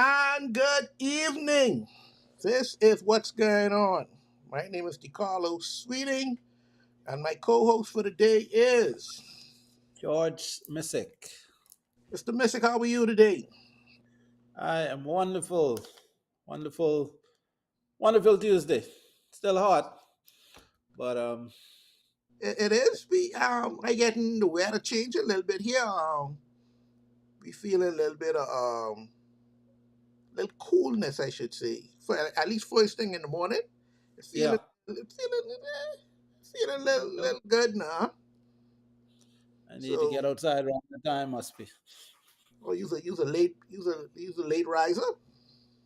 And good evening. This is what's going on. My name is DiCarlo Sweeting, and my co-host for the day is George Missick. Mr. Missick. How are you today? I am wonderful, wonderful, wonderful Tuesday. Still hot, but It is. I getting the weather change a little bit here. We feeling a little bit of little coolness, I should say. For at least first thing in the morning, it's yeah, feeling a little no, good now. I need to get So, outside around the time. Must be. or use a late riser.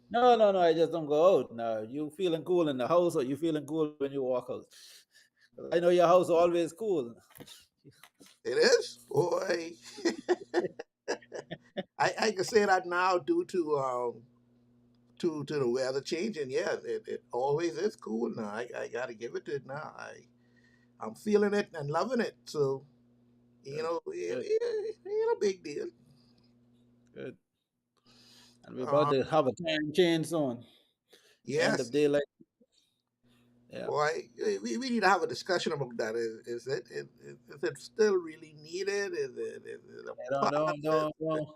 No. I just don't go out. No, you feeling cool in the house, or you feeling cool when you walk out? 'Cause I know your house always cool. It is, boy. I can say that now due to the weather changing. Yeah, it always is cool now. I gotta give it to it now. I'm feeling it and loving it. So Good, good, ain't a big deal. good. And we're about Uh, to have a time change on end yes, of daylight. Yeah. boy. We need to have a discussion about that. Is it still really needed? Is it Yeah, a don't, part of don't, it? don't, don't,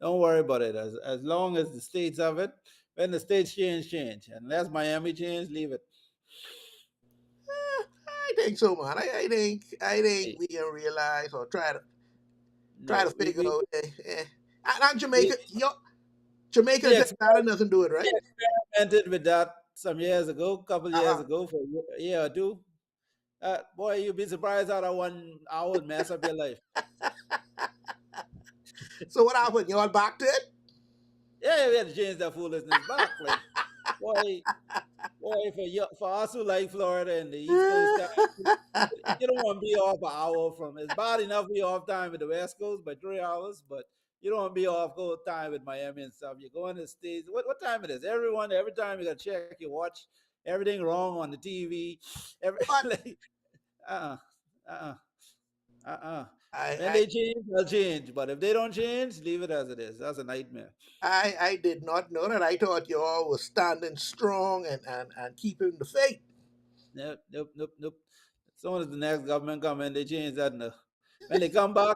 don't worry about it. As long as the states have it, when the states change. Unless Miami change, leave it. I think so, man. I think Hey, we can realize or try to no, figure out. And we Jamaica, Jamaica we, and ex- Trinidad doesn't do it, right? we experimented with that some years ago, couple years Uh-huh. ago, for a year or two. Boy, you'd be surprised how that 1 hour would mess up your life. So what happened? You all back to it? Yeah, we had to change that foolishness back. Like, boy, boy, for us who like Florida and the East Coast time, you don't want to be off an hour from. It's bad enough we off time with the West Coast by 3 hours, but you don't want to be off go time with Miami and stuff. You're going to the States. What time it is? Every time you got to check your watch. Everything wrong on the TV. Every But like, uh, uh, uh. When I, they change, they'll change. But if they don't change, leave it as it is. That's a nightmare. I did not know that. I thought you all were standing strong and keeping the faith. Nope. As soon as the next government come in, they change that. When they come back,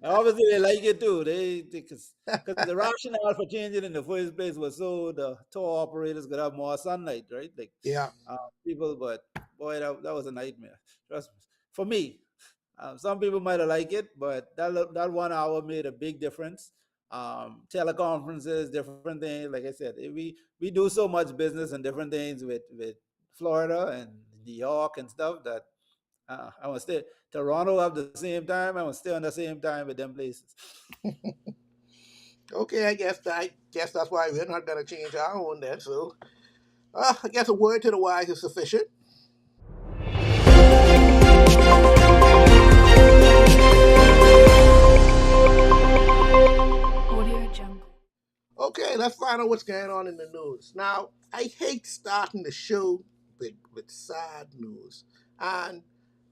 obviously they like it too. They because the rationale for changing in the first place was so the tour operators could have more sunlight, right? Like Yeah. people, but boy, that was a nightmare. Trust me. For me, some people might have liked it, but that 1 hour made a big difference. Teleconferences, different things. Like I said, we do so much business and different things with Florida and New York and stuff that I want to stay. Toronto have the same time. I want to stay on the same time with them places. Okay, I guess that's why we're not gonna change our own then. So I guess a word to the wise is sufficient. Audio Jungle. Okay, let's find out what's going on in the news. Now, I hate starting the show with sad news. And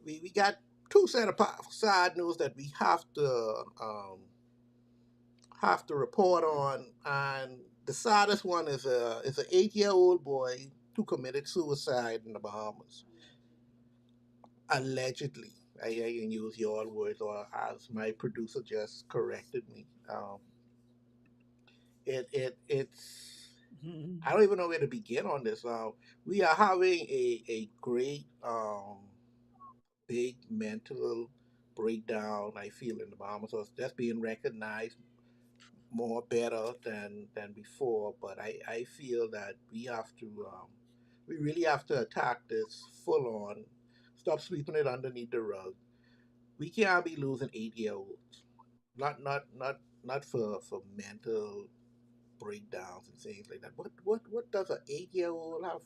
we got two set of sad news that we have to report on. And the saddest one is an 8-year old boy who committed suicide in the Bahamas. Allegedly. I can use your words or as my producer just corrected me. It's I don't even know where to begin on this. We are having a great big mental breakdown. I feel in the Bahamas, so that's being recognized more better than before. But I feel that we really have to attack this full on. Stop sweeping it underneath the rug. We can't be losing 8-year olds. Not for mental breakdowns and things like that. What does an 8-year old have?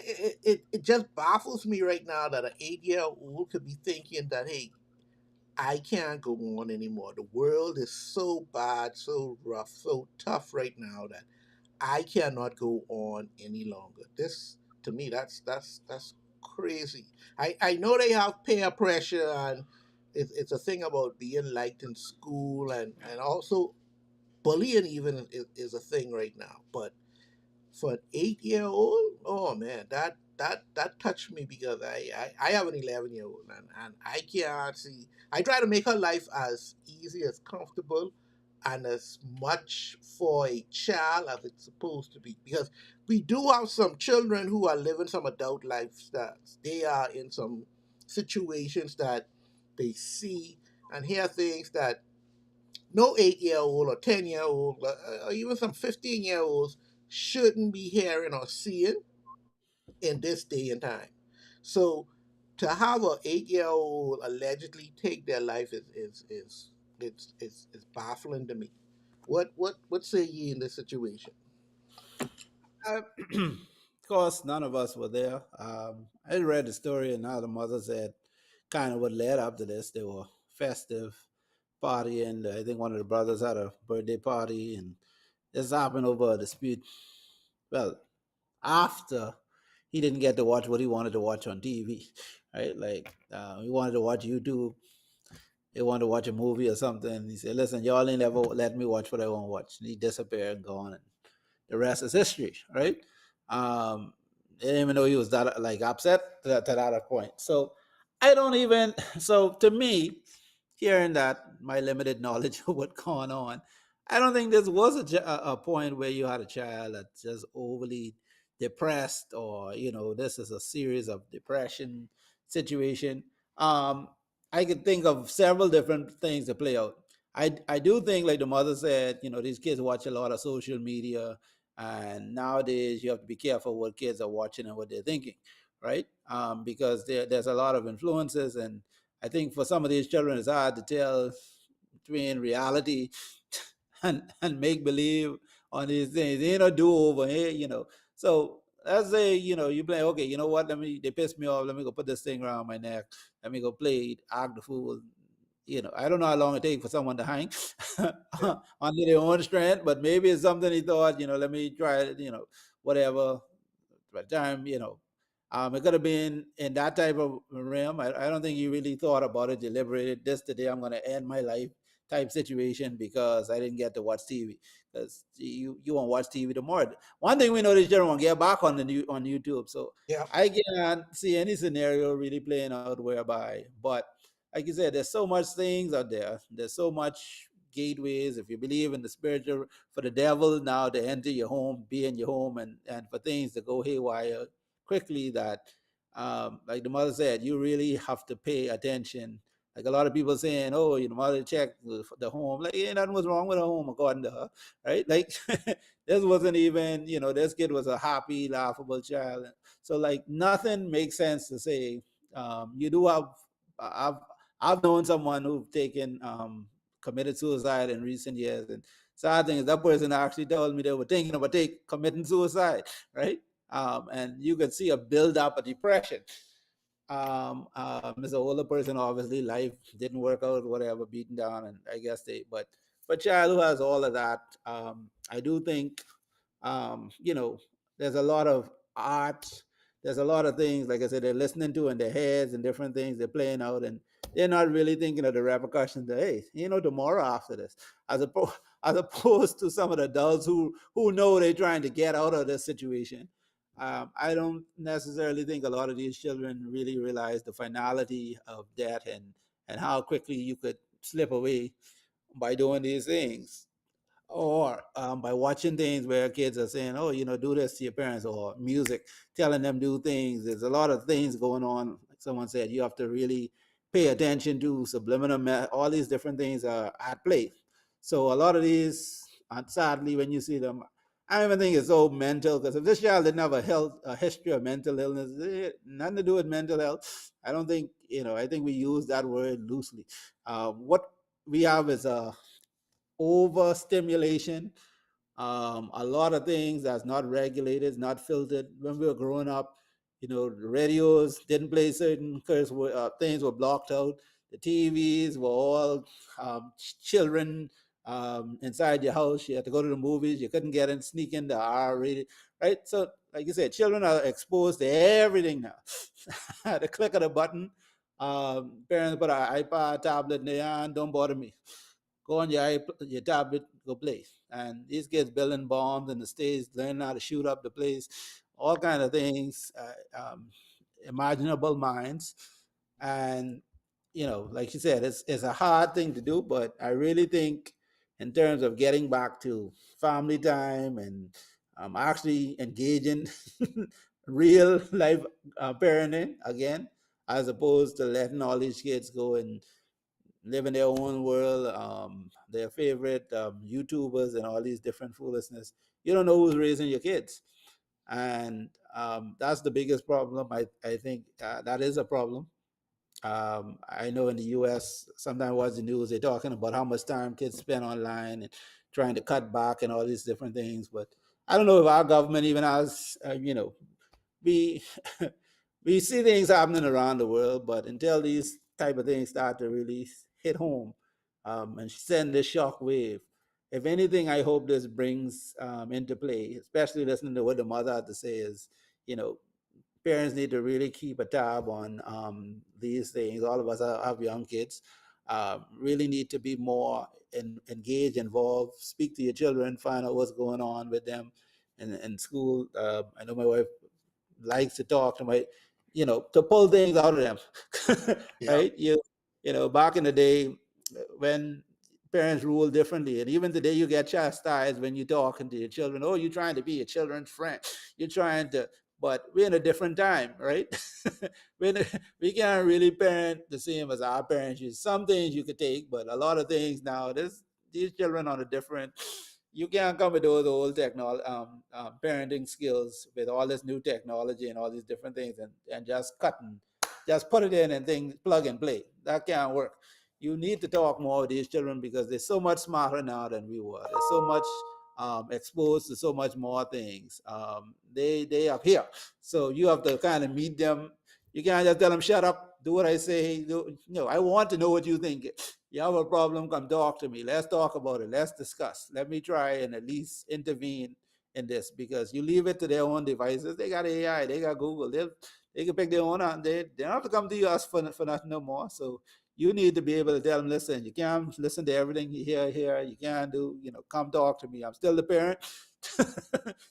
It just baffles me right now that an 8-year old could be thinking that, hey, I can't go on anymore. The world is so bad, so rough, so tough right now that I cannot go on any longer. This to me, that's crazy. I know they have peer pressure and it's a thing about being liked in school and also bullying even is a thing right now. But for an 8 year old, oh man, that touched me because I have an 11-year old, and I can't see. I try to make her life as easy, as comfortable, and as much for a child as it's supposed to be. Because we do have some children who are living some adult lifestyles. They are in some situations that they see and hear things that no 8 year old or 10 year old or even some 15 year olds shouldn't be hearing or seeing in this day and time. So to have an 8 year old allegedly take their life is baffling to me. What say ye in this situation? Of course, none of us were there. I read the story, and now the mother said kind of what led up to this. They were festive party, and I think one of the brothers had a birthday party, and this happened over a dispute. Well, after he didn't get to watch what he wanted to watch on TV, right? Like he wanted to watch YouTube, he wanted to watch a movie or something. He said, "Listen, y'all ain't ever let me watch what I want to watch." And he disappeared and gone, and the rest is history, right? I didn't even know he was that like upset to that point. So I don't even. So to me, hearing that my limited knowledge of what's going on, I don't think this was a point where you had a child that's just overly depressed, or this is a series of depression situation. Um, I could think of several different things to play out. I do think, like the mother said, these kids watch a lot of social media, and nowadays you have to be careful what kids are watching and what they're thinking, right? Because there's a lot of influences, and I think for some of these children, it's hard to tell between reality and make believe on these things. They ain't no do over here. So let's say, you play, okay, you know what? They piss me off. Let me go put this thing around my neck. Let me go play, act the fool. I don't know how long it takes for someone to hang Yeah, under their own strength, but maybe it's something he thought, let me try it, whatever. By the time, it could have been in that type of realm. I don't think he really thought about it, deliberated. This today, I'm going to end my life type situation because I didn't get to watch TV. Because you won't watch TV tomorrow. One thing we know, these children won't get back on YouTube. So yeah, I can't see any scenario really playing out whereby. But like you said, there's so much things out there. There's so much gateways. If you believe in the spiritual, for the devil now to enter your home, be in your home, and for things to go haywire quickly, that like the mother said, you really have to pay attention. Like a lot of people saying, "Oh, mother check the home." Like, yeah, nothing was wrong with her home according to her, right? Like this wasn't even, this kid was a happy, laughable child. So like nothing makes sense to say. You do have, I've I've known someone who've taken committed suicide in recent years, and sad thing is that person actually told me they were thinking about committing suicide, right? And you could see a build up of depression. As an older person, obviously life didn't work out, whatever, beaten down, and I guess but child who has all of that, I do think, you know, there's a lot of art, there's a lot of things, like I said, they're listening to in their heads and different things they're playing out, and they're not really thinking of the repercussions that, hey, tomorrow after this, as opposed as opposed to some of the adults who know they're trying to get out of this situation. I don't necessarily think a lot of these children really realize the finality of death, and how quickly you could slip away by doing these things, or by watching things where kids are saying, "Oh, do this to your parents," or music telling them do things. There's a lot of things going on. Like someone said, you have to really pay attention to subliminal. All these different things are at play. So a lot of these, and sadly, when you see them, I don't even think it's so mental. Because if this child didn't have a history of mental illness, nothing to do with mental health. I don't think. I think we use that word loosely. What we have is a overstimulation, a lot of things that's not regulated, not filtered. When we were growing up, the radios didn't play certain things were blocked out. The TVs were all children inside your house. You had to go to the movies. You couldn't get in, sneak in the R rated, right? So, like you said, children are exposed to everything now. At the click of the button, parents put an iPad, tablet in their hand. Don't bother me. Go on your tablet, go play. And these kids building bombs in the states, learning how to shoot up the place, all kind of things, imaginable minds. And like you said, it's a hard thing to do, but I really think in terms of getting back to family time and actually engaging real life parenting again, as opposed to letting all these kids go and live in their own world, their favorite YouTubers and all these different foolishness. You don't know who's raising your kids, and that's the biggest problem. I think that is a problem. I know in the U.S. sometimes watch the news, they're talking about how much time kids spend online and trying to cut back and all these different things. But I don't know if our government even has, we we see things happening around the world, but until these type of things start to really hit home and send this shock wave, if anything, I hope this brings into play, especially listening to what the mother had to say is, you know, parents need to really keep a tab on these things. All of us have young kids. Really need to be more engaged, involved. Speak to your children, find out what's going on with them in school. I know my wife likes to talk to my, to pull things out of them, Yeah. right? Back in the day when parents rule differently, and even today you get chastised when you're talking to your children. Oh, you're trying to be your children's friend. You're trying to, but we're in a different time, right? We can't really parent the same as our parents used. Some things you could take, but a lot of things now, these children on a different. You can't come with those old technology, parenting skills with all this new technology and all these different things, and just put it in and things plug and play. That can't work. You need to talk more with these children because they're so much smarter now than we were. They're so much exposed to so much more things. They up here, so you have to kind of meet them. You can't just tell them shut up, do what I say. I want to know what you think. You have a problem, come talk to me. Let's talk about it. Let's discuss. Let me try and at least intervene in this because you leave it to their own devices. They got AI, they got Google. They can pick their own out. They don't have to come to you ask for nothing no more. So you need to be able to tell them, listen, you can't listen to everything you hear here. You can't do, come talk to me. I'm still the parent.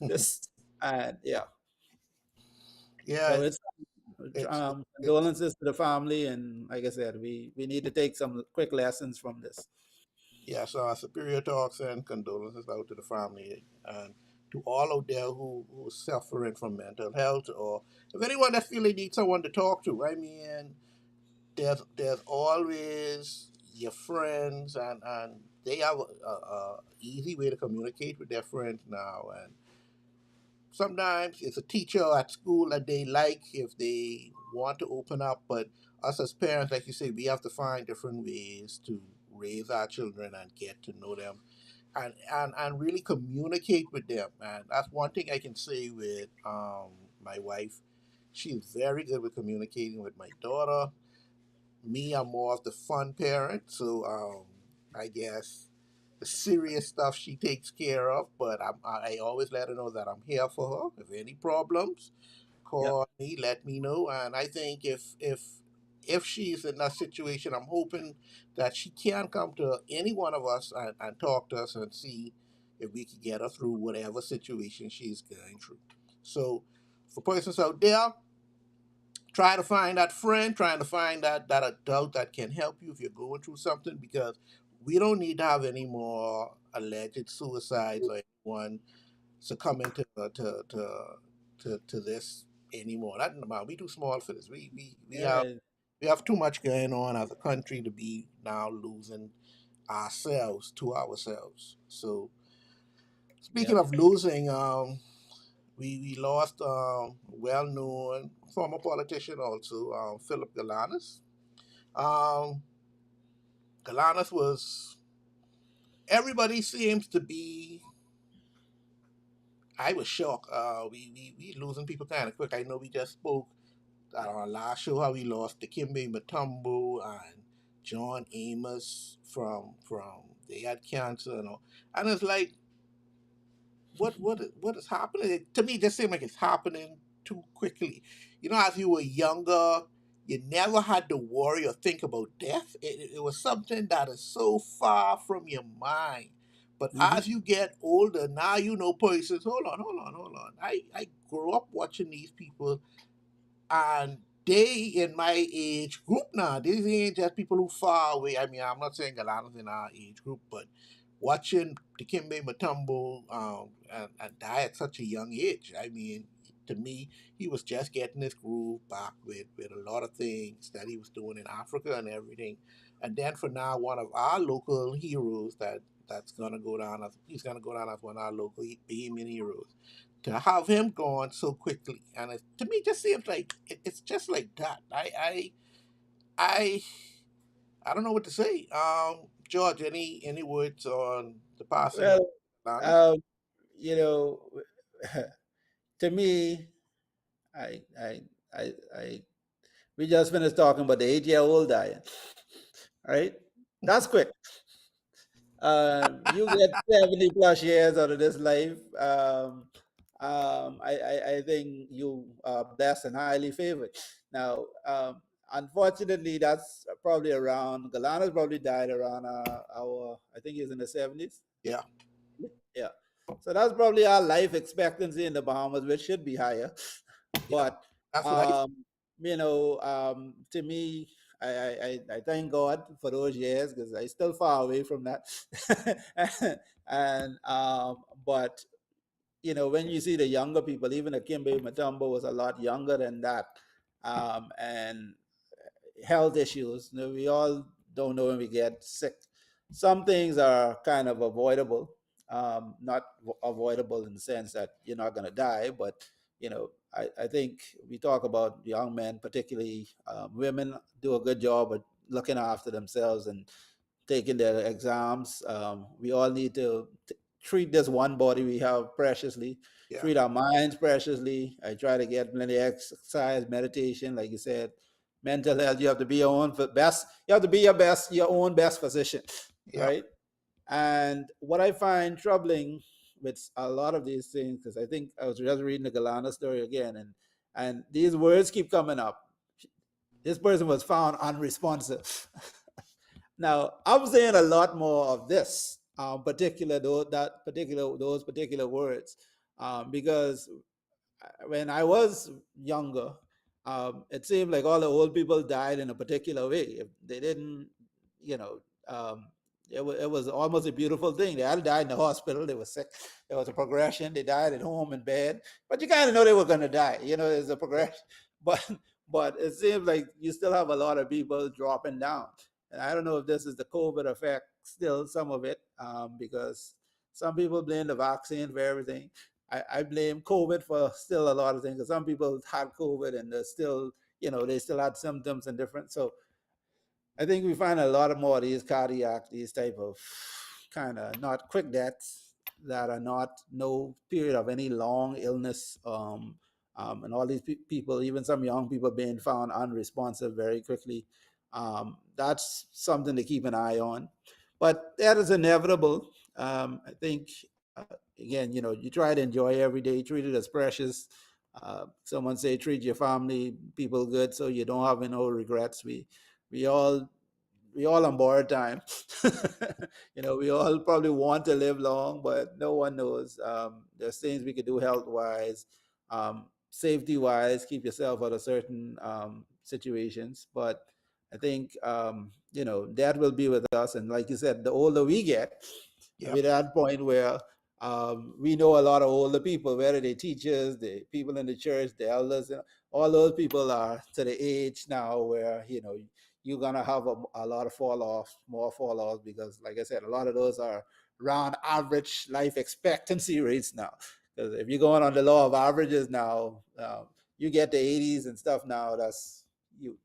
Just and yeah. Yeah, So it's it's condolences to the family, and like I said, we need to take some quick lessons from this. yeah. So our superior talks and condolences out to the family and to all out there who's suffering from mental health, or if anyone that feel they need someone to talk to. I mean, there's always your friends, and they have a easy way to communicate with their friends now. And sometimes it's a teacher at school that they like if they want to open up, but us as parents, like you say, we have to find different ways to raise our children and get to know them, and really communicate with them. And that's one thing I can say with my wife. She's very good with communicating with my daughter. Me, I'm more of the fun parent, so I guess the serious stuff she takes care of. But I always let her know that I'm here for her. If any problems, Yeah. call me, let me know. And I think if she's in that situation, I'm hoping that she can come to any one of us and talk to us and see if we can get her through whatever situation she's going through. So, for persons out there, try to find that friend, trying to find that adult that can help you if you're going through something, because we don't need to have any more alleged suicides or anyone succumbing to this anymore. That, we too small for this. Yeah. We have too much going on as a country to be now losing ourselves to ourselves. So Yeah. speaking of losing, we lost well-known former politician also, Philip Galanis. Um, Galanis was, everybody seems to be. I was shocked. We losing people kind of quick. I know we just spoke on our last show how we lost Dikembe Mutombo and John Amos from they had cancer and all. And it's like what is happening? To me, it just seems like it's happening too quickly. You know, as you were younger, you never had to worry or think about death. It was something that is so far from your mind. But Hmm. as you get older, now you know persons. Hold on, hold on, hold on. I grew up watching these people, and they in my age group now. These ain't just people who far away. I mean, I'm not saying Galanas in our age group, but watching Dikembe Mutombo and die at such a young age. I mean, to me, he was just getting his groove back with a lot of things that he was doing in Africa and everything. And then for now, one of our local heroes that's gonna go down as he's gonna go down as one of our local Bahamian heroes to have him gone so quickly, and to me, it just seems like it's just like that. I, I don't know what to say. George, any words on the passing of Well, Atlantis? um, you know, to me, I, I, I, we just finished talking about the 8-year-old dying, right? That's quick. You get 70 plus years out of this life. I think you are blessed and highly favored. Now, unfortunately, that's probably around, Galana's probably died around I think he's in the 70s. Yeah, Yeah. So that's probably our life expectancy in the Bahamas, which should be higher. yeah, But that's what I. um, to me, I thank God for those years because I still far away from that. And but when you see the younger people, even Akimbe Mutombo was a lot younger than that, and health issues. We all don't know when we get sick. Some things are kind of avoidable, not avoidable in the sense that you're not going to die, but I think we talk about young men, particularly women, do a good job at looking after themselves and taking their exams. We all need to treat this one body we have preciously, Yeah, treat our minds preciously. I try to get plenty of exercise, meditation, like you said, mental health. You have to be your own best. You have to be your own best physician, yeah, right? And what I find troubling with a lot of these things, because I think I was just reading the Galana story again, and these words keep coming up. This person was found unresponsive. Now, I'm saying a lot more of this those particular words, because when I was younger, it seemed like all the old people died in a particular way. If they didn't, you know, it was almost a beautiful thing. They all died in the hospital. They were sick. There was a progression. They died at home in bed, but you kind of know they were going to die. There's a yeah, progression, but it seems like you still have a lot of people dropping down. And I don't know if this is the COVID effect, still some of it, because some people blame the vaccine for everything. I blame COVID for still a lot of things because some people had COVID and they're still, they still had symptoms and different. So I think we find a lot of more of these cardiac, these type of kind of not quick deaths that are not no period of any long illness. And all these people, even some young people, being found unresponsive very quickly. That's something to keep an eye on. But that is inevitable. I think, again, you try to enjoy every day, treat it as precious. Someone say treat your family, people good, so you don't have no regrets. We all we all on borrowed time. We all probably want to live long, but no one knows. There's things we could do health wise, safety wise, keep yourself out of certain situations. But I think that will be with us. And like you said, the older we get, yeah, we're at that point where we know a lot of older people, whether they teachers, the people in the church, the elders, all those people are to the age now where you're gonna have a lot of fall offs, more fall offs, because like I said, a lot of those are around average life expectancy rates now. Because if you're going on the law of averages now, you get the 80s and stuff now. That's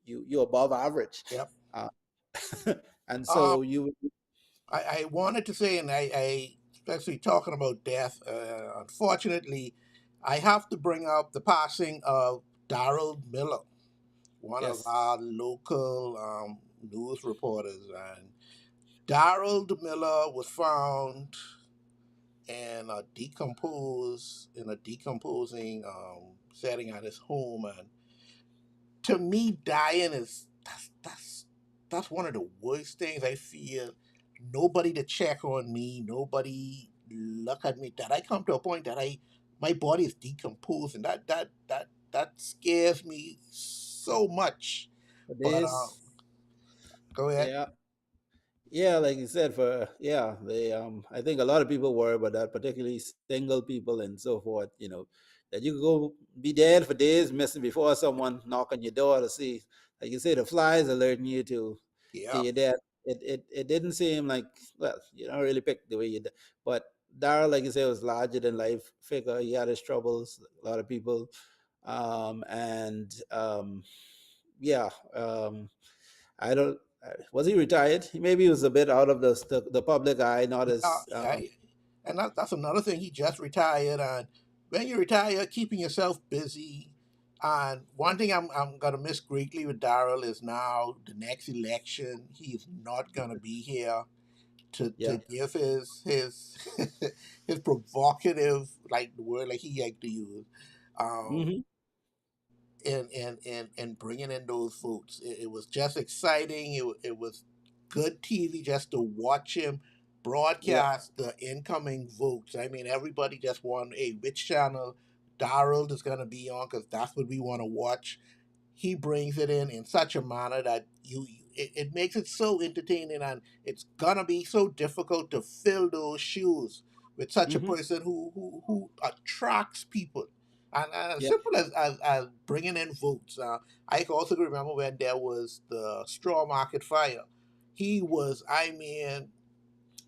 you're above average, yeah. uh, and Um, so you I wanted to say, and especially talking about death. Unfortunately, I have to bring up the passing of Darrell Miller, one of yes, our local news reporters. And Darrell Miller was found in a decomposing setting at his home, and to me, dying is that's one of the worst things I feel. nobody to check on me, nobody look at me. That I come to a point that my body is decomposing. That scares me so much. For But days. go ahead. Yeah. Yeah, like you said, for yeah, they I think a lot of people worry about that, particularly single people and so forth, that you could go be dead for days missing before someone knock on your door to see. Like you say, the flies alerting you to Yeah. your death. It didn't seem like, well, you don't really pick the way you did. But Daryl, like you say, was larger than life figure. He had his troubles, a lot of people. And yeah, I don't. Was he retired? Maybe he was a bit out of the public eye, not as. And that's another thing. He just retired, and when you retire, keeping yourself busy. And one thing I'm gonna miss greatly with Daryl is now the next election. He's not gonna be here to Yeah. give his his provocative, like the word like he like to use. Um, Hmm. and bringing in those votes. It was just exciting. It was good TV just to watch him Yeah. broadcast the incoming votes. I mean, everybody just won a which channel Darrell is going to be on because that's what we want to watch. He brings it in such a manner that it makes it so entertaining, and it's gonna be so difficult to fill those shoes with such a Hmm. person who attracts people, and as Yeah. simple as bringing in votes. I can also remember when there was the straw market fire. He was, I mean,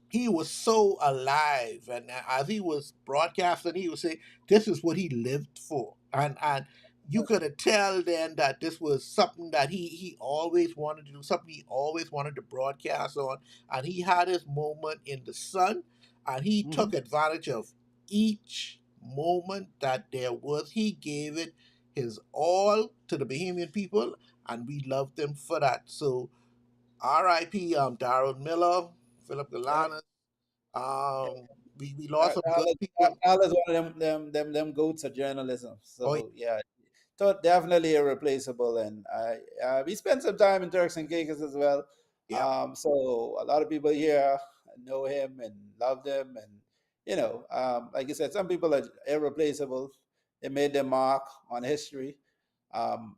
he was so alive, and as he was broadcasting he would say this is what he lived for, and you could have tell then that this was something that he always wanted to do, something he always wanted to broadcast on, and he had his moment in the sun, and he Hmm. took advantage of each moment that there was. He gave it his all to the Bahamian people, and we loved him for that. So R.I.P. Darrell Miller, Philip Yeah. Galana. We lost some good Dallas, people. Dallas one of them goats of journalism. Oh So yeah, so definitely irreplaceable. And we spent some time in Turks and Caicos as well. yeah, So a lot of people here know him and love him, and like you said, some people are irreplaceable. They made their mark on history. Um,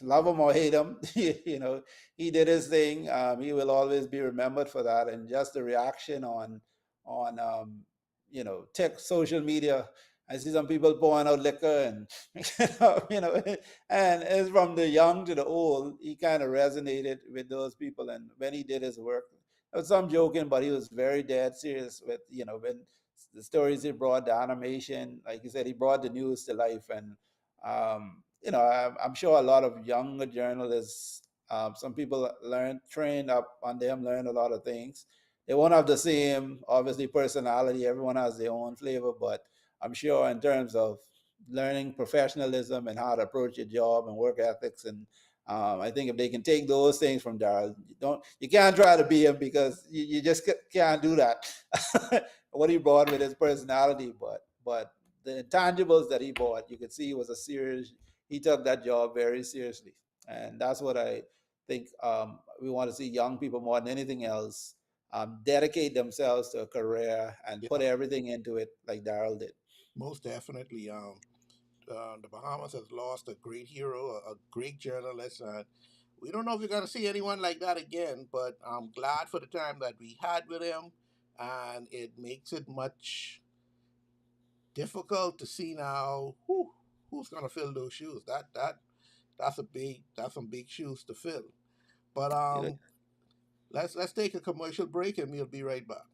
love him or hate him, he did his thing. He will always be remembered for that, and just the reaction on tech social media. I see some people pouring out liquor and and it's from the young to the old. He kind of resonated with those people, and when he did his work, there was some joking, but he was very dead serious with when the stories he brought, the animation, like you said, he brought the news to life. And I'm sure a lot of younger journalists, some people trained up on them, learn a lot of things. They won't have the same, obviously, personality. Everyone has their own flavor, but I'm sure in terms of learning professionalism and how to approach your job and work ethics, and I think if they can take those things from Daryl, you can't try to be him because you just can't do that. What he brought with his personality, but the intangibles that he brought, you could see he was a serious. He took that job very seriously, and that's what I think. We want to see young people more than anything else dedicate themselves to a career and put yeah, everything into it, like Daryl did. most definitely. The Bahamas has lost a great hero, a great journalist, and we don't know if we're going to see anyone like that again. But I'm glad for the time that we had with him, and it makes it much difficult to see now who's going to fill those shoes. That's some big shoes to fill. But You know, let's take a commercial break and we'll be right back.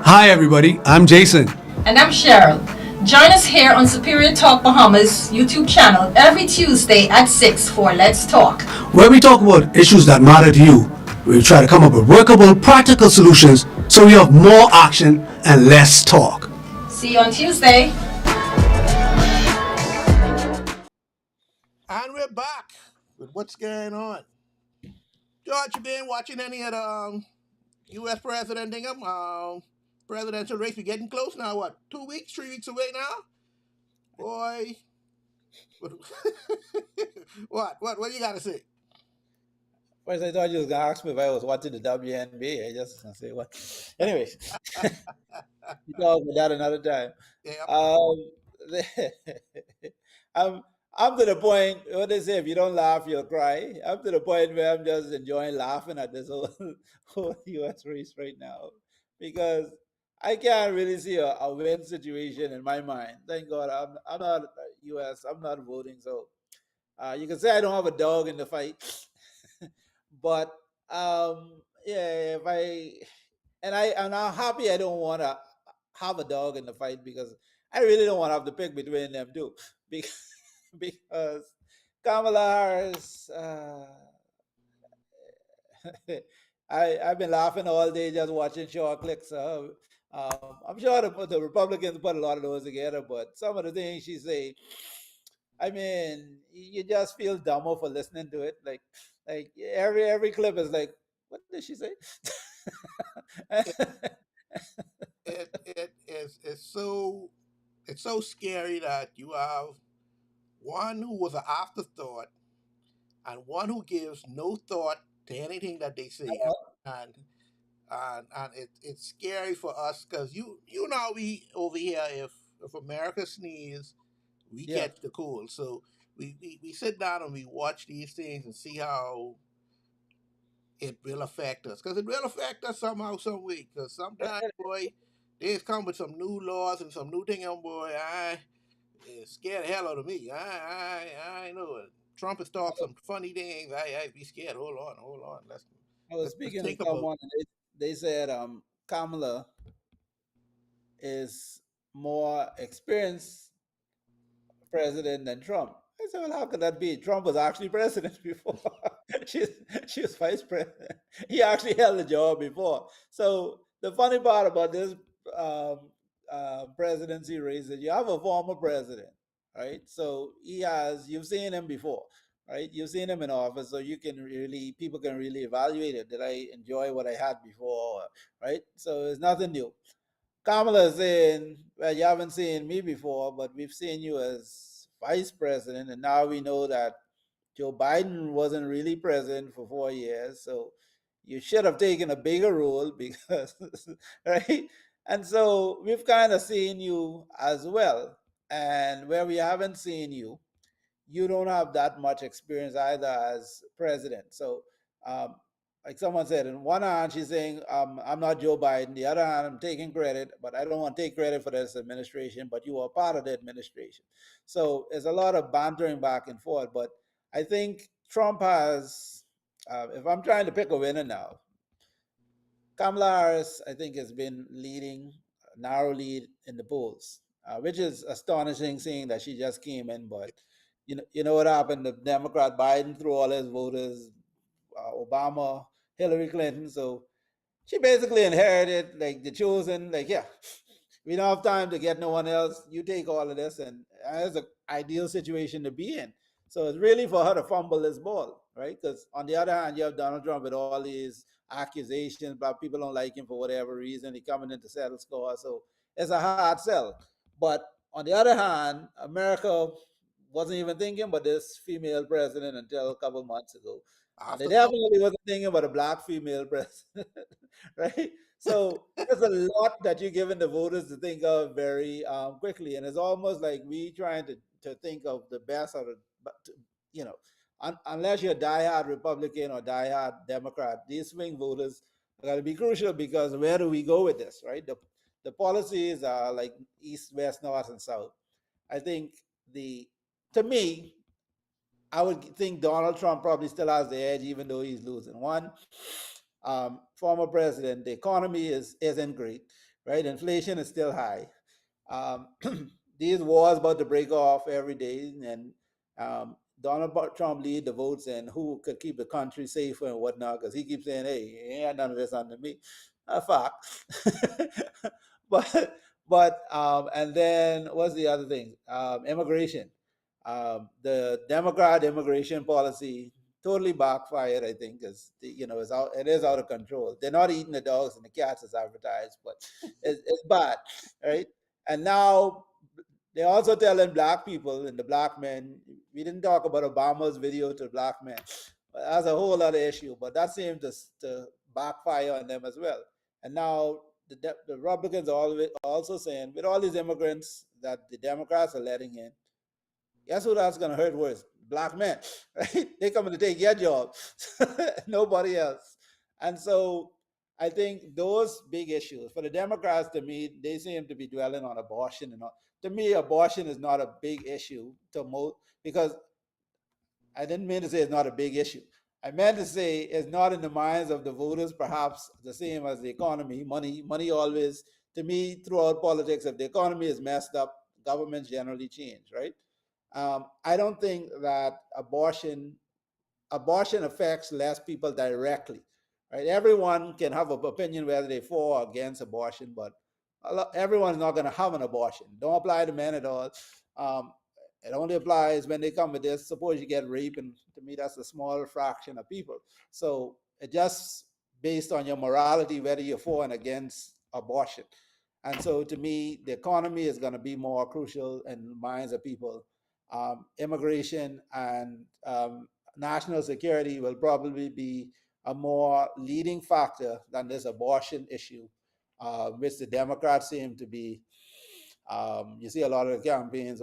Hi, everybody. I'm Jason. And I'm Cheryl. Join us here on Superior Talk Bahamas YouTube channel every Tuesday at 6 for Let's Talk. Where we talk about issues that matter to you. We try to come up with workable, practical solutions so we have more action and less talk. See you on Tuesday. And we're back with what's going on. George, you been watching any of the U.S. president Ingham? Presidential race, we getting close now. What, 2 weeks, 3 weeks away now? Boy, what? What you got to say? First, I thought you was gonna ask me if I was watching the WNBA. I just gonna say what. Anyways, we talk about that another time. Yeah, Um, I'm I'm to the point. What they say, if you don't laugh, you'll cry. I'm to the point where I'm just enjoying laughing at this whole whole U.S. race right now because I can't really see a win situation in my mind. Thank God, I'm not U.S. I'm not voting, so you can say I don't have a dog in the fight, but yeah, if I and I'm happy I don't want to have a dog in the fight because I really don't want to have to pick between them two because because Kamala Harris. I've been laughing all day just watching short clips. I'm sure the Republicans put a lot of those together, but some of the things she say, I mean, you just feel dumber for listening to it. Like every clip is like, what did she say? it it's so scary that you have one who was an afterthought and one who gives no thought to anything that they say, and it's scary for us because you know we over here if America sneeze we Yeah, catch the cold, so we sit down and we watch these things and see how it will affect us because it will affect us somehow some way because sometimes boy they come with some new laws and some new thing and boy I it scared the hell out of me. I know it. Trump has talked some funny things. I be scared. Hold on. I was Let's speaking to think about. someone and they said Kamala is more experienced president than Trump. I said, well, how could that be? Trump was actually president before. she's she was vice president. He actually held the job before. So the funny part about this um, presidency race is you have a former president, right? So you've seen him before, right? You've seen him in office, so you can really people can really evaluate it. Did I enjoy what I had before, right? So it's nothing new. Kamala is saying, well, you haven't seen me before, but we've seen you as vice president, and now we know that Joe Biden wasn't really president for 4 years, so you should have taken a bigger role because, right? And so we've kind of seen you as well. And where we haven't seen you, you don't have that much experience either as president. So, um, like someone said, in one hand, she's saying, I'm not Joe Biden. The other hand, I'm taking credit, but I don't want to take credit for this administration, but you were part of the administration. So there's a lot of bantering back and forth. But I think Trump has, if I'm trying to pick a winner now, Kamala Harris, I think, has been leading a narrow lead in the polls, which is astonishing, seeing that she just came in. But you know what happened? The Democrat Biden threw all his voters, Obama, Hillary Clinton. So she basically inherited like the chosen, like, yeah, we don't have time to get no one else. You take all of this, and it's an ideal situation to be in. So it's really for her to fumble this ball, right? Because on the other hand, you have Donald Trump with all these accusations, but people don't like him for whatever reason. He coming in to settle score, so it's a hard sell. But on the other hand, America wasn't even thinking about this female president until a couple months ago. And they Afterthought. definitely wasn't thinking about a black female president, right? So there's a lot that you're giving the voters to think of very quickly, and it's almost like we trying to think of the best out of, but you know, unless you're a diehard Republican or diehard Democrat, these swing voters are going to be crucial because where do we go with this, right? The policies are like east, west, north, and south. I think the to me, I would think Donald Trump probably still has the edge, even though he's losing. One, former president, the economy isn't great, right? Inflation is still high. Um, these wars about to break off every day, and Donald Trump lead the votes, and who could keep the country safer and whatnot? Because he keeps saying, "Hey, ain't none of this under me." A fact. But and then what's the other thing? Immigration. The Democrat immigration policy totally backfired. I think because it is out of control. They're not eating the dogs and the cats as advertised, but it's bad, right? And now they're also telling black people and the black men. We didn't talk about Obama's video to black men. That's a whole other issue, but that seemed to backfire on them as well. And now the Republicans are also saying, with all these immigrants that the Democrats are letting in, guess who that's going to hurt worse? Black men, right? They coming to take your job, nobody else. And so I think those big issues for the Democrats, to me, they seem to be dwelling on abortion and all. To me, abortion is not a big issue to most because I didn't mean to say it's not a big issue. I meant to say it's not in the minds of the voters, perhaps the same as the economy. Money always, to me, throughout politics, if the economy is messed up, governments generally change, right? I don't think that abortion affects less people directly, right? Everyone can have an opinion whether they for or against abortion, but everyone's not going to have an abortion. Don't apply to men at all. Um, it only applies when they come with this. Suppose you get raped, and to me, that's a small fraction of people. So it just based on your morality, whether you're for and against abortion. And so to me, the economy is going to be more crucial in the minds of people. Immigration and national security will probably be a more leading factor than this abortion issue, which the Democrats seem to be. You see a lot of the campaigns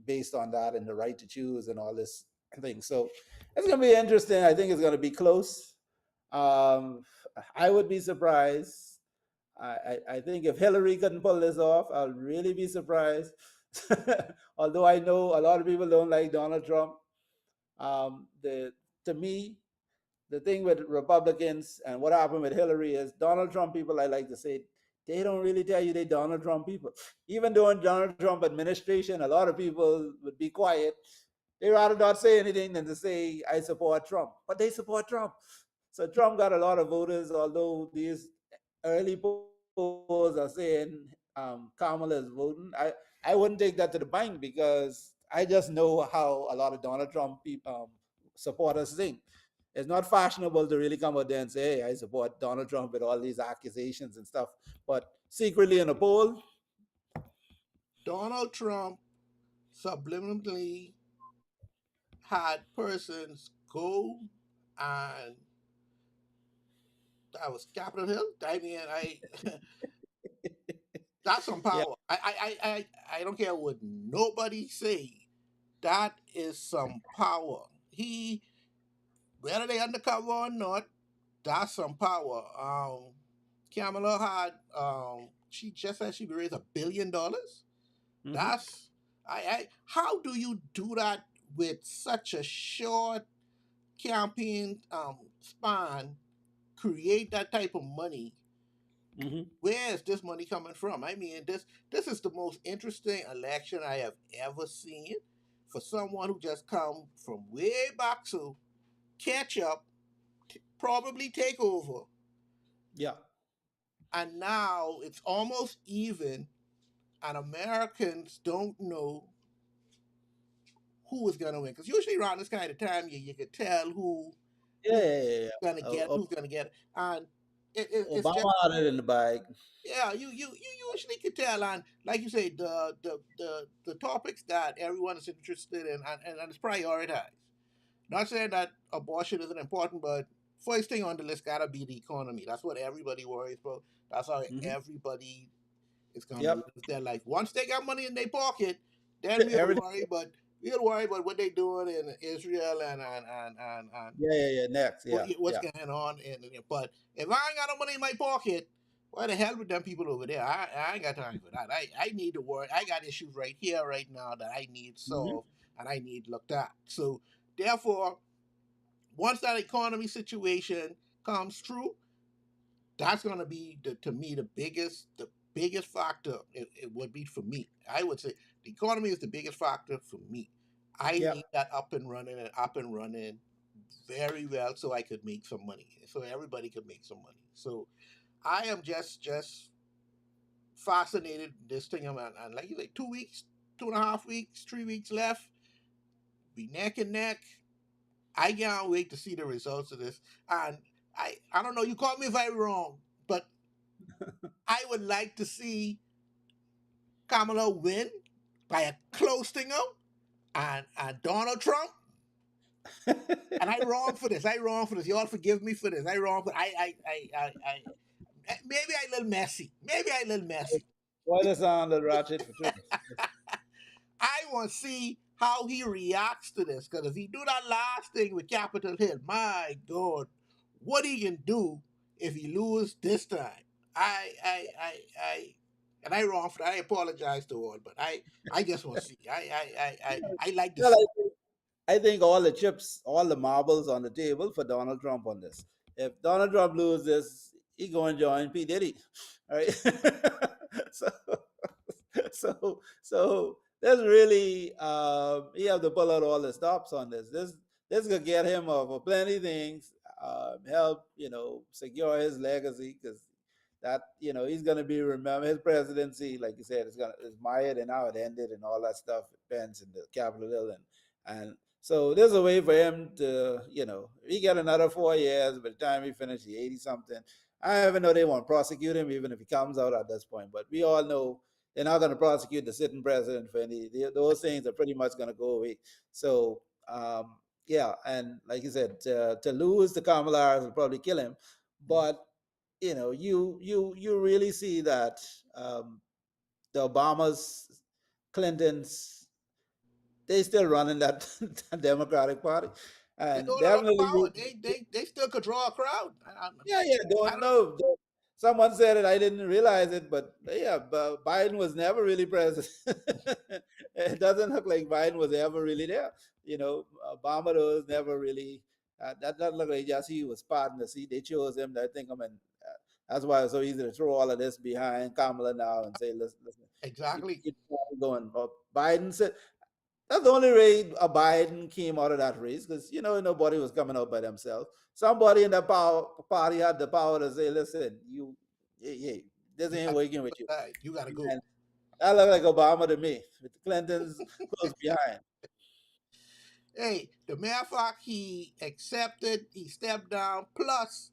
based on that and the right to choose and all this thing. So it's going to be interesting. I think it's going to be close. Um, I would be surprised. I think if Hillary couldn't pull this off, I'll really be surprised. Although I know a lot of people don't like Donald Trump, the to me, the thing with Republicans and what happened with Hillary is Donald Trump people, I like to say, they don't really tell you they Donald Trump people. Even during Donald Trump administration, a lot of people would be quiet. They rather not say anything than to say, I support Trump. But they support Trump. So Trump got a lot of voters, although these early polls are saying Kamala is voting. I wouldn't take that to the bank because I just know how a lot of Donald Trump supporters think. It's not fashionable to really come out there and say, hey, I support Donald Trump with all these accusations and stuff. But secretly in a poll, Donald Trump subliminally had persons go and that was Capitol Hill. I mean, I that's some yeah. power. I don't care what nobody say. That is some power. He whether they undercover or not, that's some power. Kamala had she just said she raised $1 billion. Mm-hmm. That's I how do you do that with such a short campaign span? Create that type of money. Mm-hmm. Where is this money coming from? I mean, this is the most interesting election I have ever seen for someone who just come from way back to catch up, probably take over, Yeah. and now it's almost even, and Americans don't know who is going to win because usually around this kind of time you could tell Yeah. who's Yeah. Yeah, yeah. going to get who's going to get it. And it's just Obama had it in the bag. yeah, you usually could tell, and like you say, the topics that everyone is interested in, and it's prioritized. Not saying that abortion isn't important, but first thing on the list gotta be the economy. That's what everybody worries about. That's how Mm-hmm. everybody is gonna Yep. live their life. Once they got money in their pocket, then we'll Everything. worry. But we'll worry about what they doing in Israel and Yeah. Yeah. Yeah. Next. what, Yeah. what's Yeah. going on. But if I ain't got no money in my pocket, why the hell with them people over there? I ain't got time for that. I need to worry. I got issues right here, right now that I need Mm-hmm. solved and I need looked at. So therefore, once that economy situation comes through, that's gonna be to me the biggest factor. It would be for me. I would say the economy is the biggest factor for me. I Yeah. need that up and running very well so I could make some money. So everybody could make some money. So I am just fascinated with this thing. And like you say, 2 weeks, 2.5 weeks, 3 weeks left. Be neck and neck. I can't wait to see the results of this. And I don't know, you call me if I'm wrong, but I would like to see Kamala win by a close thing out and Donald Trump And I wrong for this. I wrong for this. Y'all forgive me for this. I wrong for maybe I a little messy. Maybe I a little messy. Why does sound a little ratchet for truth? I want to see how he reacts to this. Because if he do that last thing with Capitol Hill, my God, what he can do if he lose this time. I and I wrong for that. I apologize to all, but I just want to see. I like to Well, see. I think all the chips, all the marbles on the table for Donald Trump on this. If Donald Trump loses, he go and join P Diddy, right? so, so there's really he have to pull out all the stops on this. This could get him over plenty things. Help secure his legacy because that he's going to be remembered. His presidency, like you said, is mired and how it ended and all that stuff. Pence and the Capitol Hill and so there's a way for him to, he got another 4 years. By the time he finishes, he's 80 something. I even know they won't prosecute him, even if he comes out at this point. But we all know they're not going to prosecute the sitting president for those things are pretty much going to go away. So, yeah. And like you said, to lose to Kamala Harris will probably kill him. But, you really see that the Obamas, Clintons, they still running that, that Democratic Party, They and hold a lot of definitely power. They still could draw a crowd. yeah, yeah, I don't don't know. know. Someone said it, I didn't realize it, but yeah, Biden was never really president. It doesn't look like Biden was ever really there. Obama was never really. That doesn't look like just he was spotting the seat. They chose him. I think that's why it's so easy to throw all of this behind Kamala now and say, listen, Exactly. keep going. But Biden said that's the only way a Biden came out of that race because nobody was coming out by themselves. Somebody in the party had the power to say, "Listen, hey, this You ain't got working with you." right. You got to go. And that looked like Obama to me, with the Clintons close behind. Hey, the mere fact he accepted, he stepped down, plus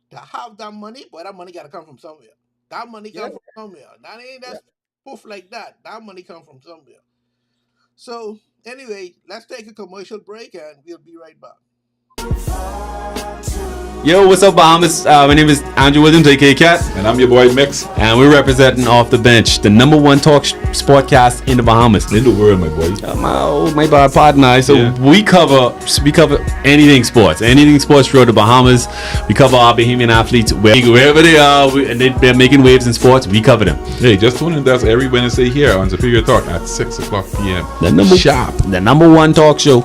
to have that money, boy, that money got to come from somewhere. That money Yeah, come from somewhere. That ain't yeah. that's poof like that. That money come from somewhere. So anyway, let's take a commercial break and we'll be right back. Yo, what's up, Bahamas? My name is Andrew Williams, aka Cat, And I'm your boy Mix and we're representing Off the Bench, the number one talk sportcast in the Bahamas. in the world, my boy. My bad partner. So Yeah. we cover anything sports throughout the Bahamas. We cover our Bahamian athletes wherever they are, and they're making waves in sports. We cover them. Hey, just tune in. That's every Wednesday here on Superior Talk at 6 o'clock p.m. The number one talk show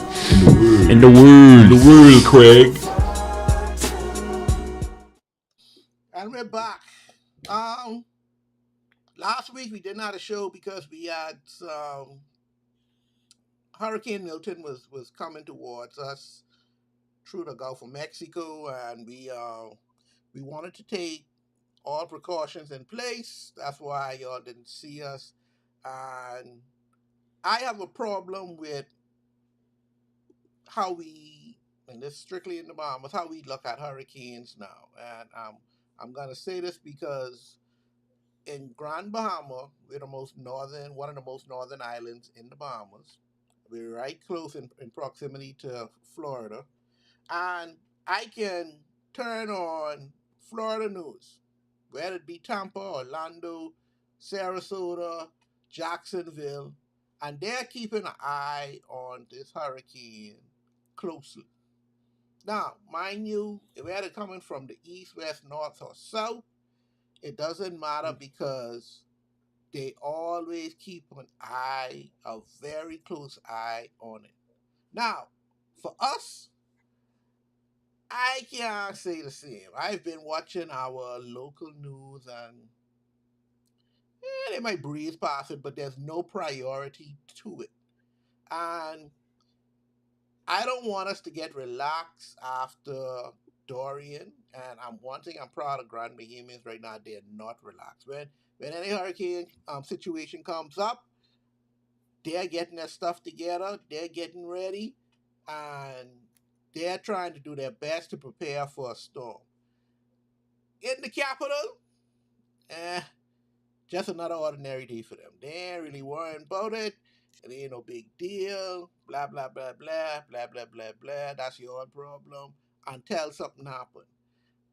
in the In the world. world, Craig. And we're back. Um, Last week we did not have a show because we had Hurricane Milton was coming towards us through the Gulf of Mexico, and we wanted to take all precautions in place. That's why y'all didn't see us. And I have a problem with how we, and this is strictly in the Bahamas, how we look at hurricanes now. And I'm gonna say this because in Grand Bahama, we're one of the most northern islands in the Bahamas. We're right close in proximity to Florida, and I can turn on Florida news, whether it be Tampa, Orlando, Sarasota, Jacksonville, and they're keeping an eye on this hurricane closely. Now, mind you, whether it's coming from the east, west, north, or south, it doesn't matter because they always keep a very close eye on it. Now, for us, I can't say the same. I've been watching our local news and they might breeze past it, but there's no priority to it. And I don't want us to get relaxed after Dorian. And one thing I'm proud of Grand Bahamians right now, they're not relaxed. When any hurricane situation comes up, they're getting their stuff together, they're getting ready, and they're trying to do their best to prepare for a storm. In the capital, eh, just another ordinary day for them. They ain't really worrying about it. It ain't no big deal. Blah blah blah blah blah blah blah blah. That's your own problem until something happens.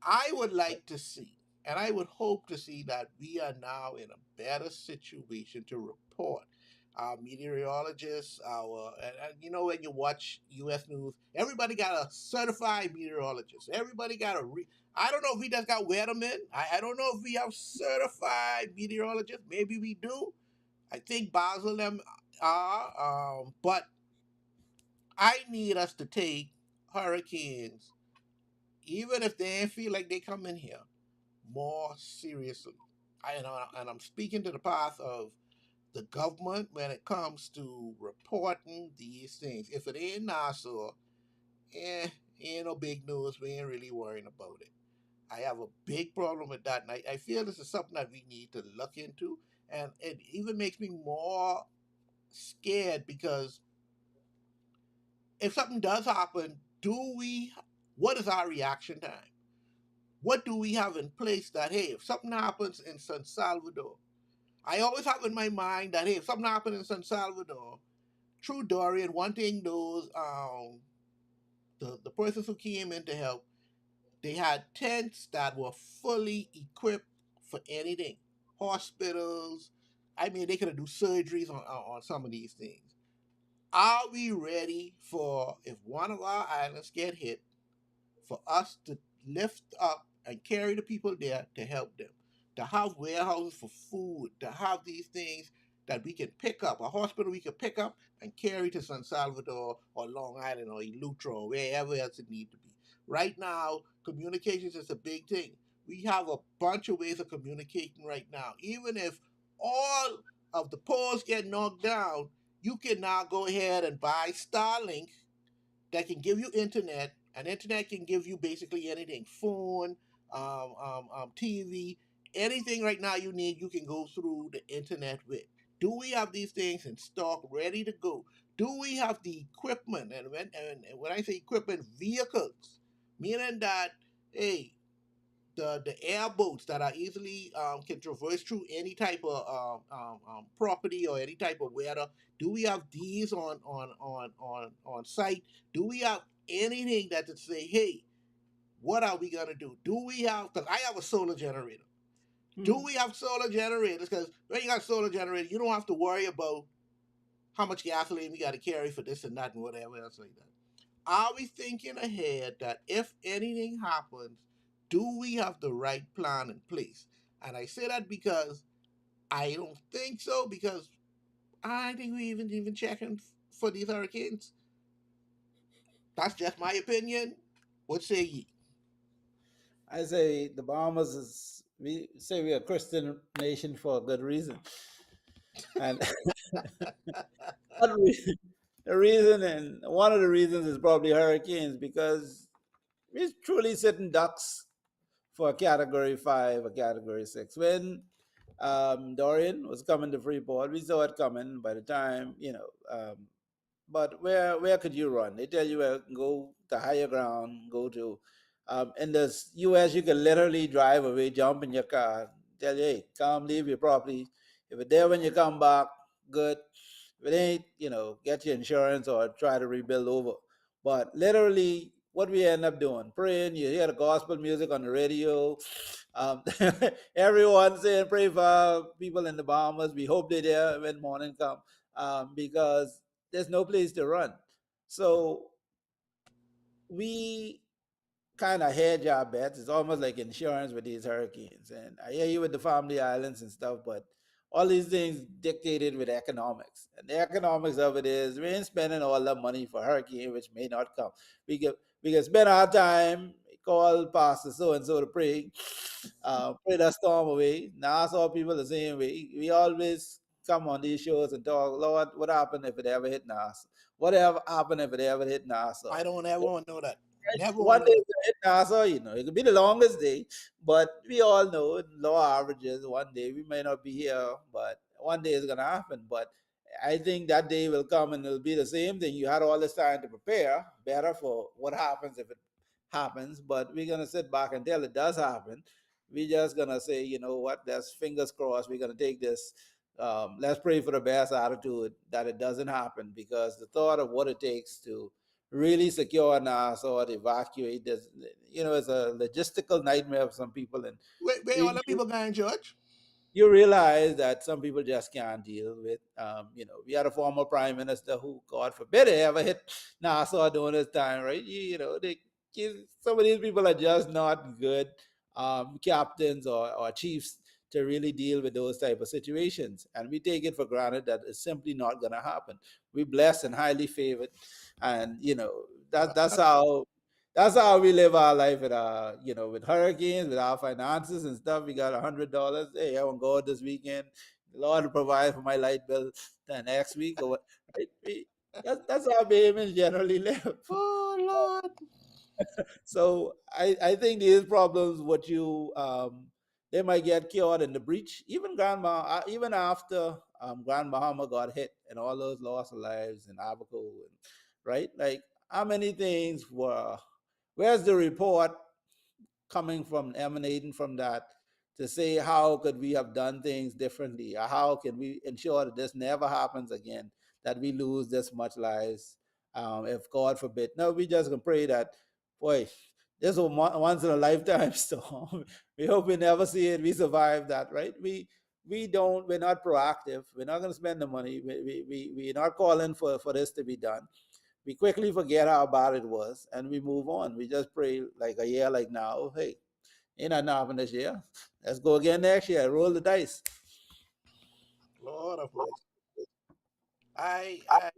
I would like to see, and I would hope to see that we are now in a better situation to report. Our meteorologists, and you know, when you watch U.S. news, everybody got a certified meteorologist. Everybody got I don't know if we just got weathermen. I don't know if we have certified meteorologists. Maybe we do. I think Basel them are, but I need us to take hurricanes, even if they ain't feel like they come in here, more seriously. And I'm speaking to the path of the government when it comes to reporting these things. If it ain't Nassau, eh, ain't no big news. We ain't really worrying about it. I have a big problem with that, and I feel this is something that we need to look into. And it even makes me more scared because if something does happen, do we? What is our reaction time? What do we have in place that hey, if something happens in San Salvador, I always have in my mind that hey, if something happened in San Salvador, through Dorian, one thing those the persons who came in to help, they had tents that were fully equipped for anything. Hospitals. I mean, they could have do surgeries on some of these things. Are we ready for if one of our islands get hit, for us to lift up and carry the people there to help them, to have warehouses for food, to have these things that we can pick up, a hospital we can pick up and carry to San Salvador or Long Island or Eleuthera or wherever else it need to be. Right now, communications is a big thing. We have a bunch of ways of communicating right now. Even if all of the poles get knocked down, you can now go ahead and buy Starlink that can give you internet, and internet can give you basically anything, phone, TV, anything right now you need, you can go through the internet with. Do we have these things in stock, ready to go? Do we have the equipment? And when I say equipment, vehicles, meaning that, hey, the airboats that are easily can traverse through any type of property or any type of weather. Do we have these on site? Do we have anything that to say, hey, what are we gonna do? Do we have? Because I have a solar generator. Do Hmm. we have solar generators? Because when you got a solar generator, you don't have to worry about how much gasoline we got to carry for this and that and whatever else like that. Are we thinking ahead that if anything happens, do we have the right plan in place? And I say that because I don't think so, because I think we even checking for these hurricanes. That's just my opinion. What say ye? I say the Bahamas is, we say we're a Christian nation for a good reason. And the reason, and one of the reasons is probably hurricanes, because we're truly sitting ducks for a category 5, a category 6. When Dorian was coming to Freeport, we saw it coming by the time, but where could you run? They tell you go to higher ground, go to in the US you can literally drive away, jump in your car, tell you, hey, come leave your property. If it's there when you come back, good. If it ain't, get your insurance or try to rebuild over. But literally what we end up doing, praying, you hear the gospel music on the radio. Um, Everyone saying pray for people in the Bahamas. We hope they're there when morning come, because there's no place to run. So we kind of hedge our bets. It's almost like insurance with these hurricanes. And I hear you with the family islands and stuff, but all these things dictated with economics. And the economics of it is we ain't spending all the money for hurricane, which may not come. We can spend our time, call pastor so and so to pray, pray that storm away. Now I saw people the same way. We always come on these shows and talk, Lord, what happened if it ever hit NASA? Whatever happened if it ever hit NASA? I don't ever want to know that. Never want One to day know that. it's gonna hit NASA, it could be the longest day, but we all know in low averages, one day we may not be here, but one day it's gonna happen. But I think that day will come and it'll be the same thing. You had all this time to prepare better for what happens if it happens, but we're gonna sit back until it does happen. We're just gonna say, you know what, that's fingers crossed, we're gonna take this. Let's pray for the best attitude that it doesn't happen, because the thought of what it takes to really secure Nassau, to evacuate this, it's a logistical nightmare for some people. And Where all you, the people going, George? you realize that some people just can't deal with. We had a former prime minister who, God forbid, it ever hit Nassau during his time, right? Some of these people are just not good captains or chiefs to really deal with those type of situations, and we take it for granted that it's simply not going to happen. We're blessed and highly favored, and that's how we live our life with with hurricanes, with our finances and stuff. We got $100. Hey, I want to go out this weekend. The Lord will provide for my light bill the next week or what. Right? That's how Bahamians generally live. Oh Lord. So I think these problems, what you they might get cured in the breach. Even even after Grand Bahama got hit and all those loss of lives in Abaco, right? Like, how many things were? Where's the report coming from, emanating from that, to say how could we have done things differently, or how can we ensure that this never happens again, that we lose this much lives, if God forbid. No, we just gonna pray that, boy, this is a once in a lifetime storm. We hope we never see it. We survive that, right? We're not proactive. We're not going to spend the money. We're not calling for this to be done. We quickly forget how bad it was and we move on. We just pray, like a year like now, hey, ain't nothing happened this year. Let's go again next year. Roll the dice. Lord of mercy. I I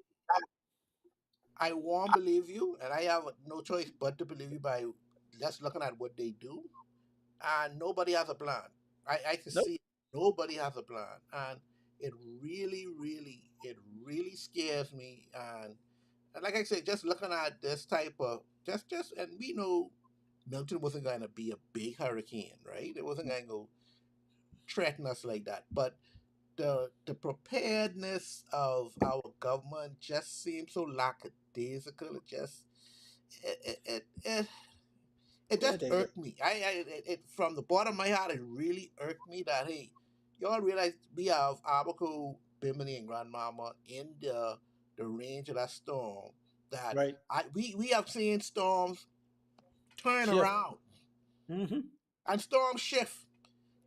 I won't believe you, and I have no choice but to believe you by just looking at what they do. And nobody has a plan. I can Nope. see nobody has a plan, and it really scares me. And like I said, just looking at this type of just and we know Milton wasn't going to be a big hurricane, right? It wasn't going to go threaten us like that. But the preparedness of our government just seems so lackadaisical. It it Yeah, just take it. irked me. It from the bottom of my heart, it really irked me that hey, y'all realize we have Abaco, Bimini, and Grandmama in the range of that storm. That Right. we have seen storms turn Shift. around Hmm. and storms shift.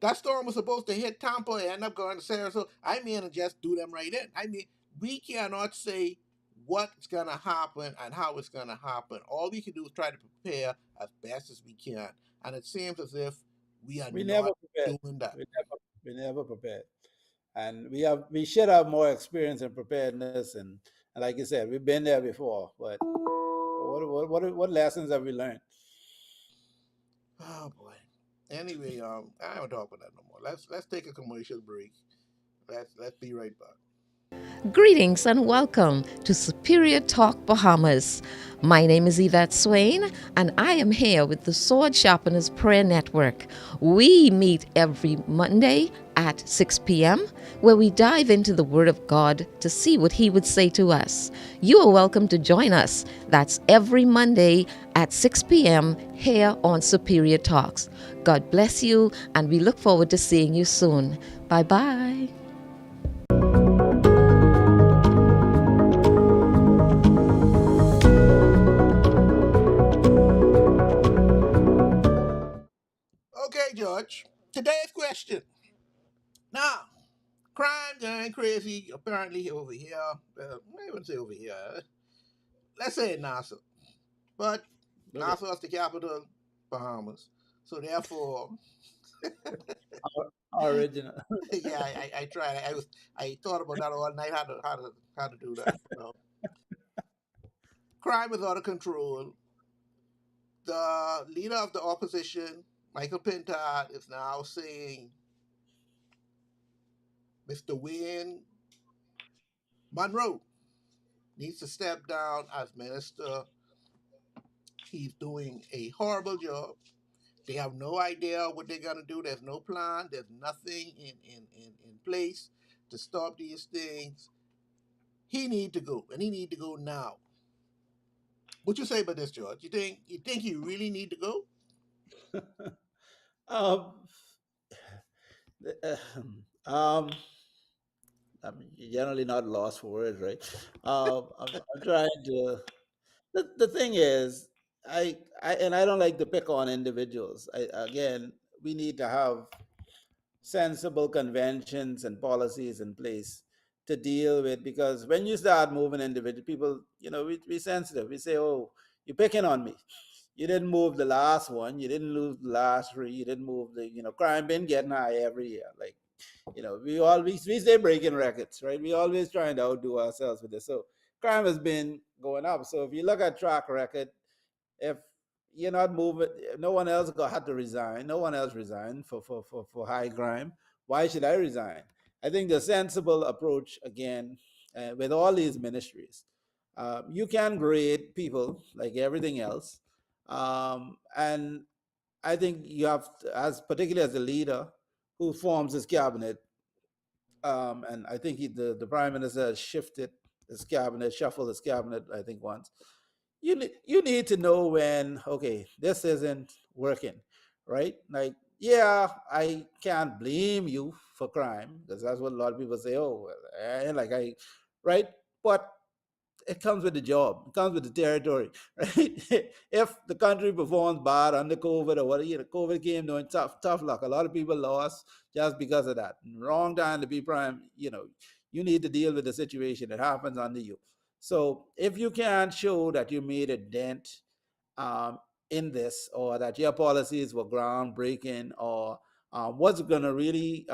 That storm was supposed to hit Tampa and end up going to Sarasota. I mean, and just do them right in. I mean, we cannot say what's going to happen and how it's going to happen. All we can do is try to prepare as best as we can. And it seems as if we are We never not prepared. doing that. We never prepared. And we should have more experience in preparedness, and like you said, we've been there before. But what lessons have we learned? Oh boy. Anyway, I don't talk about that no more. Let's take a commercial break. Let's be right back. Greetings and welcome to Superior Talk Bahamas. My name is Yvette Swain, and I am here with the Sword Sharpeners Prayer Network. We meet every Monday at 6 p.m., where we dive into the Word of God to see what He would say to us. You are welcome to join us. That's every Monday at 6 p.m. here on Superior Talks. God bless you, and we look forward to seeing you soon. Bye bye. Okay, George. Today's question. Now, crime going crazy apparently over here. I wouldn't say over here. Let's say in Nassau. But Okay. Nassau is the capital, Bahamas. So therefore, Original. yeah, I tried. I thought about that all night how to do that. Crime is out of control. The leader of the opposition, Michael Pintard, is now saying Mr. Wayne Monroe needs to step down as minister. He's doing a horrible job. They have no idea what they're gonna do. There's no plan. There's nothing in place to stop these things. He need to go, and he need to go now. What you say about this, George? You think he really need to go? um, um, I'm generally not lost for words, right? I'm trying to. The thing is, I don't like to pick on individuals. Again, we need to have sensible conventions and policies in place to deal with, because when you start moving individual people, we sensitive. We say, oh, you're picking on me. You didn't move the last one. You didn't move the last three. You didn't move crime been getting high every year. Like, we stay breaking records, right? We always trying to outdo ourselves with this. So crime has been going up. So if you look at track record, if you're not moving, no one else had to resign. No one else resigned for high crime. Why should I resign? I think the sensible approach, again, with all these ministries, you can grade people like everything else. And I think you have, as particularly as a leader who forms his cabinet, and I think the prime minister has shifted his cabinet, shuffled his cabinet, I think once. You need to know when, okay, this isn't working, right? Like, yeah, I can't blame you for crime, because that's what a lot of people say. Oh, well, like I, right? But it comes with the job. It comes with the territory, right? If the country performs bad under COVID or what, COVID came doing tough luck. A lot of people lost just because of that. Wrong time to be prime. You need to deal with the situation that happens under you. So if you can't show that you made a dent um, in this, or that your policies were groundbreaking, or what's going to really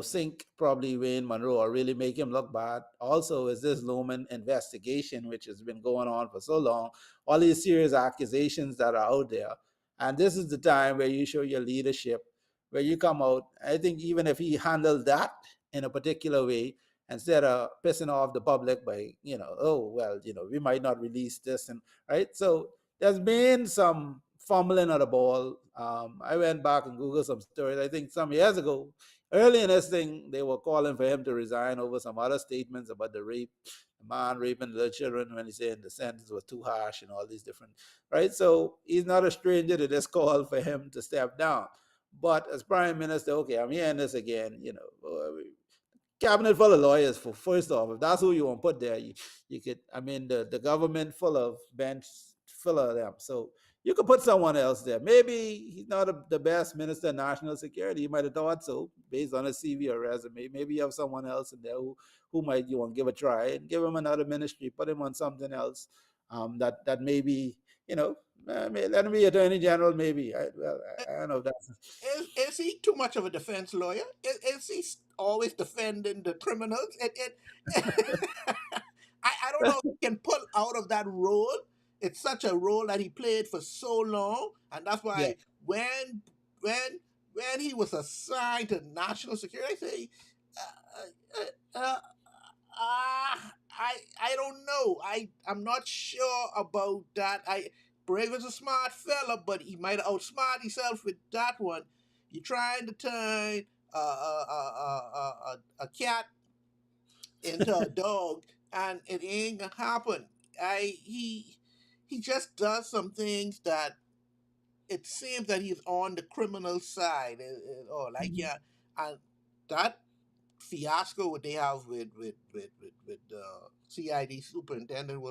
sink probably Wayne Monroe or really make him look bad. Also, is this Lumen investigation, which has been going on for so long, all these serious accusations that are out there. And this is the time where you show your leadership, where you come out. I think even if he handled that in a particular way, instead of pissing off the public by, oh, well, we might not release this, and right. So there's been some fumbling of the ball. I went back and Googled some stories. I think some years ago, early in this thing, they were calling for him to resign over some other statements about the man raping the children, when he said the sentence was too harsh and all these different, right? So he's not a stranger to this call for him to step down. But as prime minister, okay, I'm hearing this again, cabinet full of lawyers. For first off, if that's who you want to put there, you could, I mean, the government full of bench full of them. So you could put someone else there. Maybe he's not the best minister of national security. You might have thought so based on his CV or resume. Maybe you have someone else in there who might you want to give a try, and give him another ministry, put him on something else, that maybe, let him be attorney general, maybe. I don't know if that's. Is he too much of a defense lawyer? Is he always defending the criminals? I don't know if he can pull out of that role. It's such a role that he played for so long, and that's Yeah, why when when he was assigned to national security, I say, uh, uh, uh, I don't know. I'm not sure about that. Brave is a smart fella, but he might have outsmart himself with that one. You're trying to turn a cat into a dog, and it ain't gonna happen. I he just does some things that it seems that he's on the criminal side, or like, mhm, yeah, and that fiasco what they have with CID superintendent.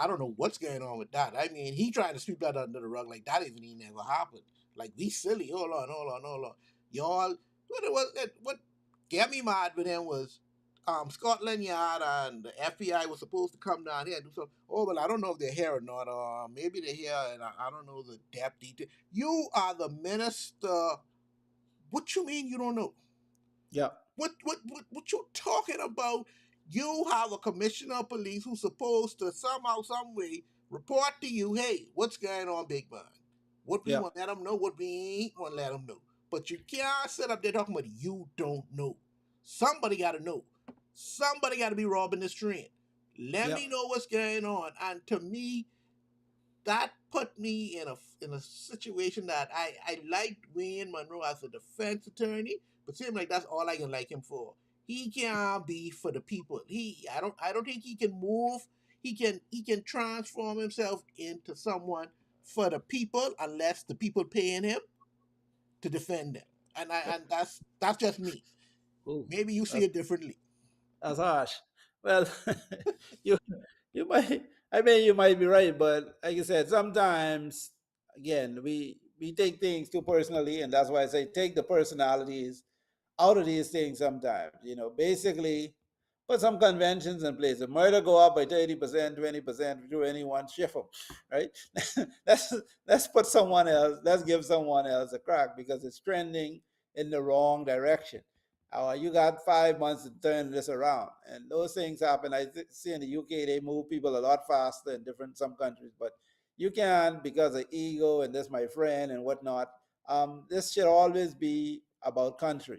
I don't know what's going on with that. I mean, he trying to sweep that under the rug like that even he never happened. Like, we silly. Hold on. Y'all, what it was that what get me mad with him was Scotland Yard and the FBI was supposed to come down here and do something. Oh, well, I don't know if they're here or not. Maybe they're here, and I don't know the depth detail. You are the minister. What you mean you don't know? yeah, What you talking about? You have a commissioner of police who's supposed to somehow, some way report to you, hey, what's going on, big man? What we yeah, want to let them know, what we ain't want to let them know. But you can't sit up there talking about you don't know. Somebody got to know. Somebody got to be robbing this train. Let yeah, me know what's going on. And to me, that put me in a situation that I liked Wayne Monroe as a defense attorney, but seems like that's all I can like him for. He can't be for the people. I don't think he can move. He can transform himself into someone for the people unless the people paying him to defend them. And that's just me. Ooh, Maybe you see that's it differently. that's harsh. Well, you you might, I mean, you might be right, but like I said, sometimes again we take things too personally, and that's why I say take the personalities out of these things sometimes. Basically put some conventions in place. If murder go up by 30%, 20%, do anyone shift them, right? let's let's put someone else, let's give someone else a crack because it's trending in the wrong direction. You got 5 months to turn this around, and those things happen. See in the UK they move people a lot faster in different some countries, but you can because of ego and this my friend and whatnot. This should always be about country,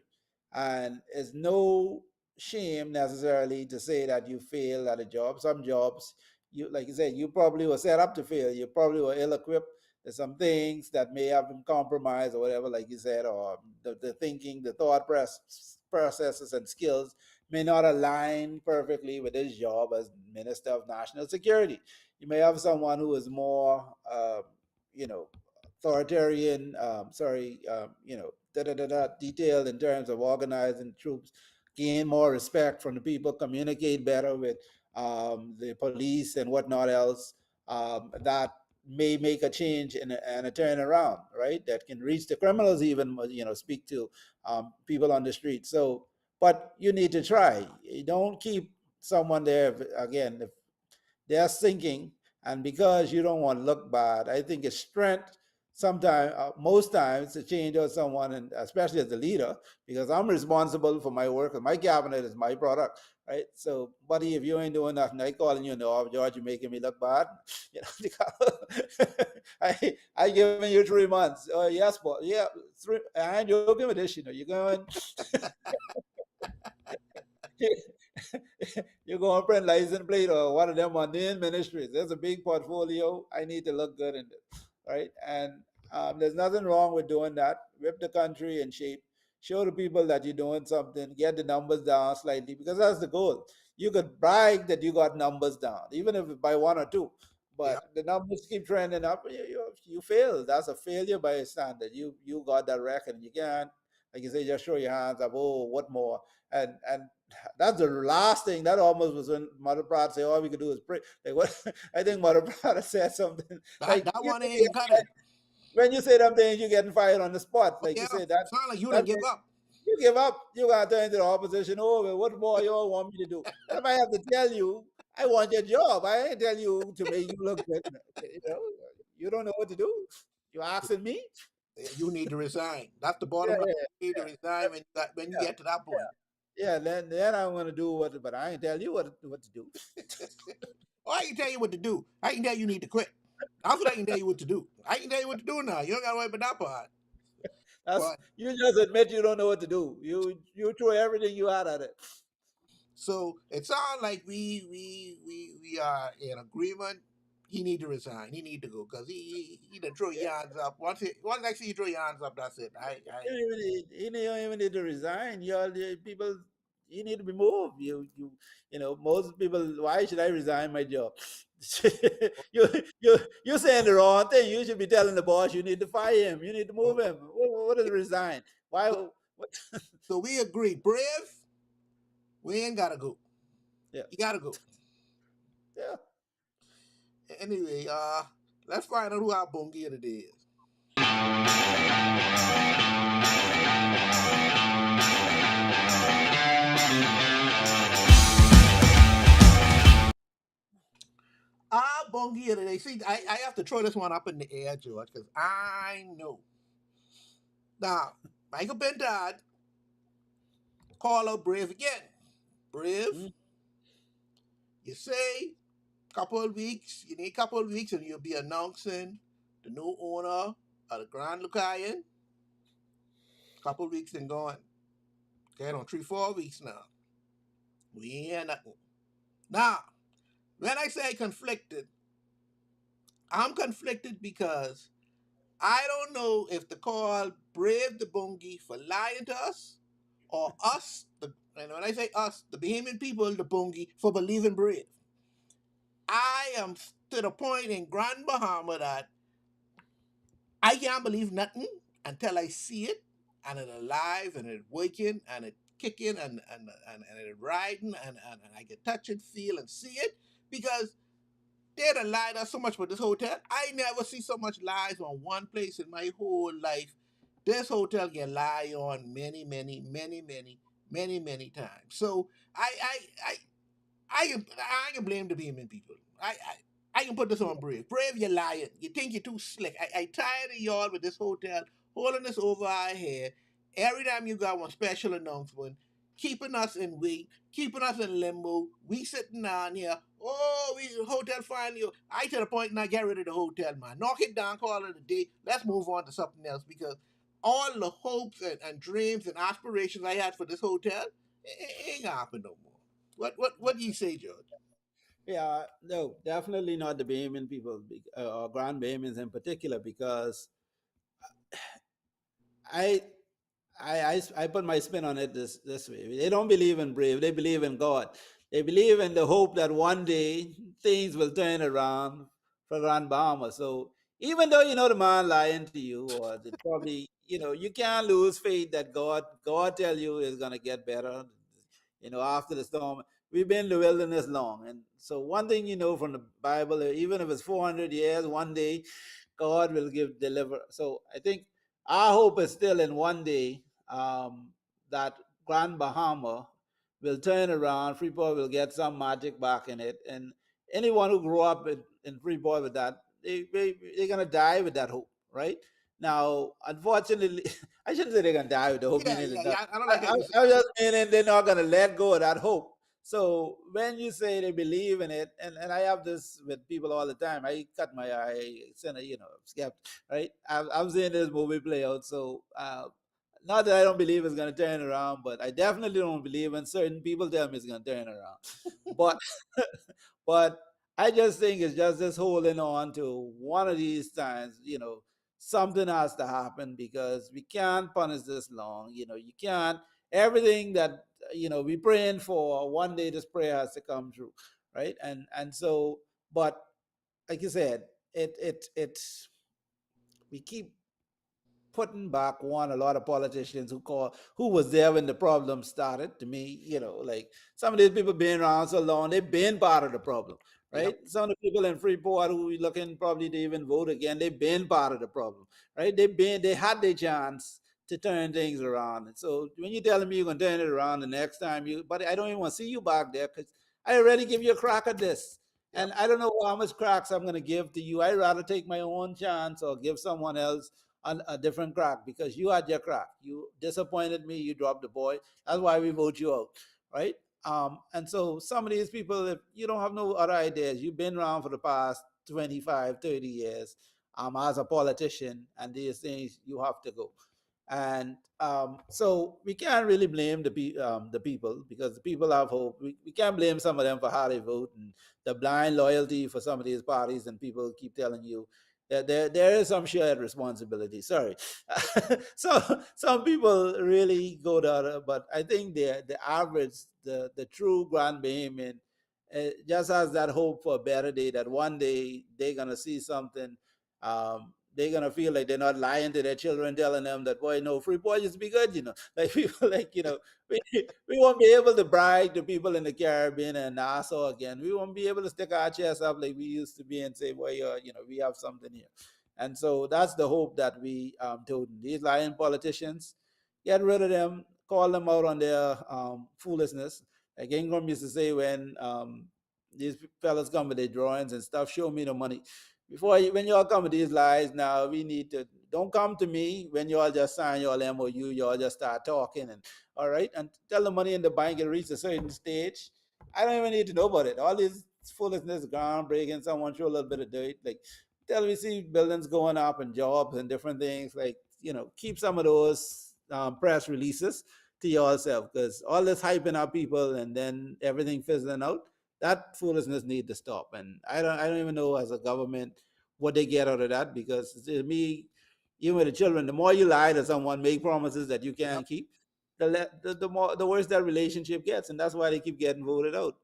and it's no shame necessarily to say that you failed at a job. Some jobs, you like you said, you probably were set up to fail. You probably were ill equipped. There's some things that may have been compromised or whatever, like you said, or the thinking, the processes and skills may not align perfectly with his job as Minister of National Security. You may have someone who is more, you know, authoritarian, detailed in terms of organizing troops, gain more respect from the people, communicate better with the police and whatnot else. That may make a change and a turnaround, right? That can reach the criminals, even speak to people on the street. So, but you need to try. You don't keep someone there again if they're sinking, and because you don't want to look bad, I think it's strength sometimes, most times, to change out someone, and especially as the leader, because I'm responsible for my work and my cabinet is my product, right? So, buddy, if you ain't doing nothing, I calling you, no, George, you're making me look bad. I giving you 3 months. Oh yes, but yeah, three. I ain't joking with this. You're going. You go and print license plate or one of them mundane ministries. There's a big portfolio. I need to look good in it, right? And there's nothing wrong with doing that. Whip the country in shape. Show the people that you're doing something. Get the numbers down slightly because that's the goal. You could brag that you got numbers down, even if by one or two. Yeah. But the numbers keep trending up. You fail. That's a failure by a standard. You got that record. You can't, like you say, just show your hands up. Oh, what more? And that's the last thing. That almost was when Mother Prada said, all we could do is pray. Like what I think Mother Prada said something That like that one ain't cut it. when you say them things, you're getting fired on the spot. Oh, Like you yeah. say that Sound like you that didn't give up. you give up, you gotta turn to the opposition. Oh, well, what more you all want me to do? What if I have to tell you I want your job? I ain't tell you to make you look good. You know, you don't know what to do. You asking me? You need to resign. That's the Yeah, bottom line. yeah, You need to resign when you yeah, get to that point. yeah. Then I'm gonna do what, but I ain't tell you what to do. Or I can tell you what to do. I can tell you need to quit. That's what I can tell you what to do. I can tell you what to do now. You don't gotta worry about that part. That's But you just admit you don't know what to do. You throw everything you had at it. so it sounds like we are in agreement. He need to resign. He need to go because he done throw your hands up. Once I see you throw your hands up, that's it. You don't even need to resign. You all the people. You need to be moved. Most people. Why should I resign my job? you you're saying the wrong thing. You should be telling the boss you need to fire him. You need to move him. What is resign? Why? so What? so we agree. Brave, we ain't gotta go. Yeah, You gotta go. yeah. Anyway, let's find out who our bongia today is. Our bongia today. See, I have to throw this one up in the air, George, because I know. Now, Michael Bendad call out Brave again. Brave, Mm. you say couple of weeks, you need a couple of weeks, and you'll be announcing the new owner of the Grand Lucayan. Couple of weeks and going. Okay, on 3, 4 weeks now. We ain't hear nothing. Now, when I say conflicted, I'm conflicted because I don't know if to call Brave the Bungie for lying to us or us, and when I say us, the Bahamian people, the Bungie, for believing Brave. I am to the point in Grand Bahama that I can't believe nothing until I see it and it alive and it working and it kick in and it riding and I can touch it, feel and see it because they done lied us so much for this hotel. I never see so much lies on one place in my whole life. This hotel get lied on many times. So I I can blame the Beeman people. I can put this on Brave. Brave, you're lying. You think you're too slick. I tired of y'all with this hotel holding us over our head. Every time you got one special announcement, keeping us in wait, keeping us in limbo. We sitting down here. Oh, we hotel finally. I to the point now get rid of the hotel, man. Knock it down, call it a day. Let's move on to something else because all the hopes and dreams and aspirations I had for this hotel ain't gonna happen no more. What do you say, George? Yeah, no, definitely not the Bahamian people, or Grand Bahamians in particular, because I I put my spin on it this way. They don't believe in brave. They believe in God. They believe in the hope that one day things will turn around for Grand Bahama. So even though you know the man lying to you, or they probably you can't lose faith that God tell you is gonna get better. After the storm, we've been in the wilderness long, and so one thing you know from the Bible, even if it's 400 years, one day God will give deliver. So I think our hope is still in one day that Grand Bahama will turn around. Freeport will get some magic back in it, and anyone who grew up in Freeport with that, they're gonna die with that hope, right? Now, unfortunately, I shouldn't say they're gonna die with the hope, Yeah, meaning yeah, that yeah. I don't like how you say. I just meaning they're not gonna let go of that hope. So when you say they believe in it, and I have this with people all the time, I cut my eye, send a skeptic, right? I'm seeing this movie play out, so not that I don't believe it's gonna turn around, but I definitely don't believe when certain people tell me it's gonna turn around. But but I just think it's just this holding on to one of these times, something has to happen because we can't punish this long. You can't everything that we praying for. One day this prayer has to come true, right? And so, but like you said, it we keep putting back one a lot of politicians who was there when the problem started. To me, like some of these people been around so long, they've been part of the problem, Yep. right? Some of the people in Freeport who we looking probably to even vote again, they've been part of the problem, right? They had their chance to turn things around. And so when you're telling me you're gonna turn it around the next time, but I don't even want to see you back there because I already give you a crack at this. Yep. And I don't know how much cracks I'm going to give to you. I'd rather take my own chance or give someone else a different crack because you had your crack. You disappointed me. You dropped the boy. That's why we vote you out, right? And so some of these people, if you don't have no other ideas, you've been around for the past 25, 30 years as a politician, and these things you have to go. And so we can't really blame the people because the people have hope. We can't blame some of them for how they vote and the blind loyalty for some of these parties. And people keep telling you that there is some shared responsibility. Sorry, so some people really go the other, but I think the average, the true Grand Bahamian, just has that hope for a better day. That one day they're gonna see something. They're gonna feel like they're not lying to their children, telling them that boy, no, free boy used to be good, Like people, like we won't be able to brag to people in the Caribbean and Nassau again. We won't be able to stick our chest up like we used to be and say, boy, we have something here. And so that's the hope that we told them. These lying politicians, get rid of them, call them out on their foolishness. Like Ingram used to say when these fellas come with their drawings and stuff, show me the money when y'all come with these lies. Now we need to don't come to me when y'all just sign your MOU, y'all just start talking and all right, and tell the money in the bank and reach a certain stage. I don't even need to know about it. All this foolishness, groundbreaking, someone show a little bit of dirt, like tell me see buildings going up and jobs and different things, like keep some of those press releases to yourself because all this hyping up people and then everything fizzling out, that foolishness need to stop. And I don't even know as a government what they get out of that because to me, even with the children, the more you lie to someone, make promises that you Yep. can't keep, the more the worse that relationship gets, and that's why they keep getting voted out.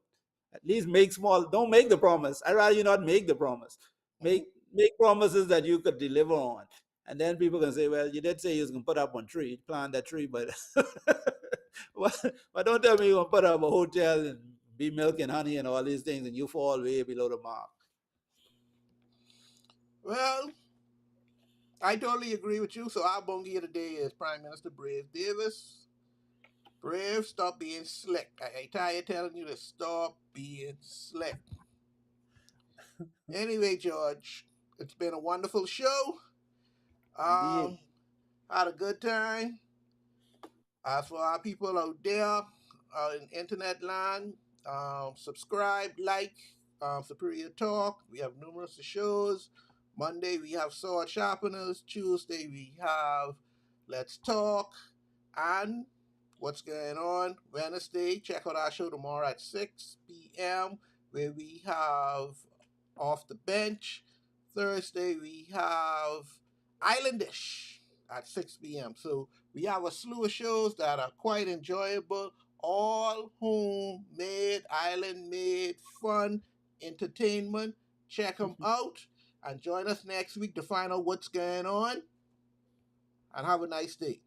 At least make small. Don't make the promise. I'd rather you not make the promise. Mhm. Make promises that you could deliver on, and then people can say, "Well, you did say you was gonna put up one tree, plant that tree, but but don't tell me you're gonna put up a hotel and be milk and honey and all these things, and you fall way below the mark. Well, I totally agree with you. So our bongi of the day is Prime Minister Brave Davis. Brave, stop being slick. I tired telling you to stop being slick. Anyway, George, it's been a wonderful show. Indeed. Had a good time. As for our people out there in internet land, subscribe, like Superior Talk. We have numerous shows. Monday we have Sword Sharpeners. Tuesday we have Let's Talk. And what's going on? Wednesday, check out our show tomorrow at 6 p.m. where we have Off the Bench. Thursday we have Islandish at 6 p.m. So we have a slew of shows that are quite enjoyable, all homemade, island made, fun entertainment. Check them out and join us next week to find out what's going on. And have a nice day.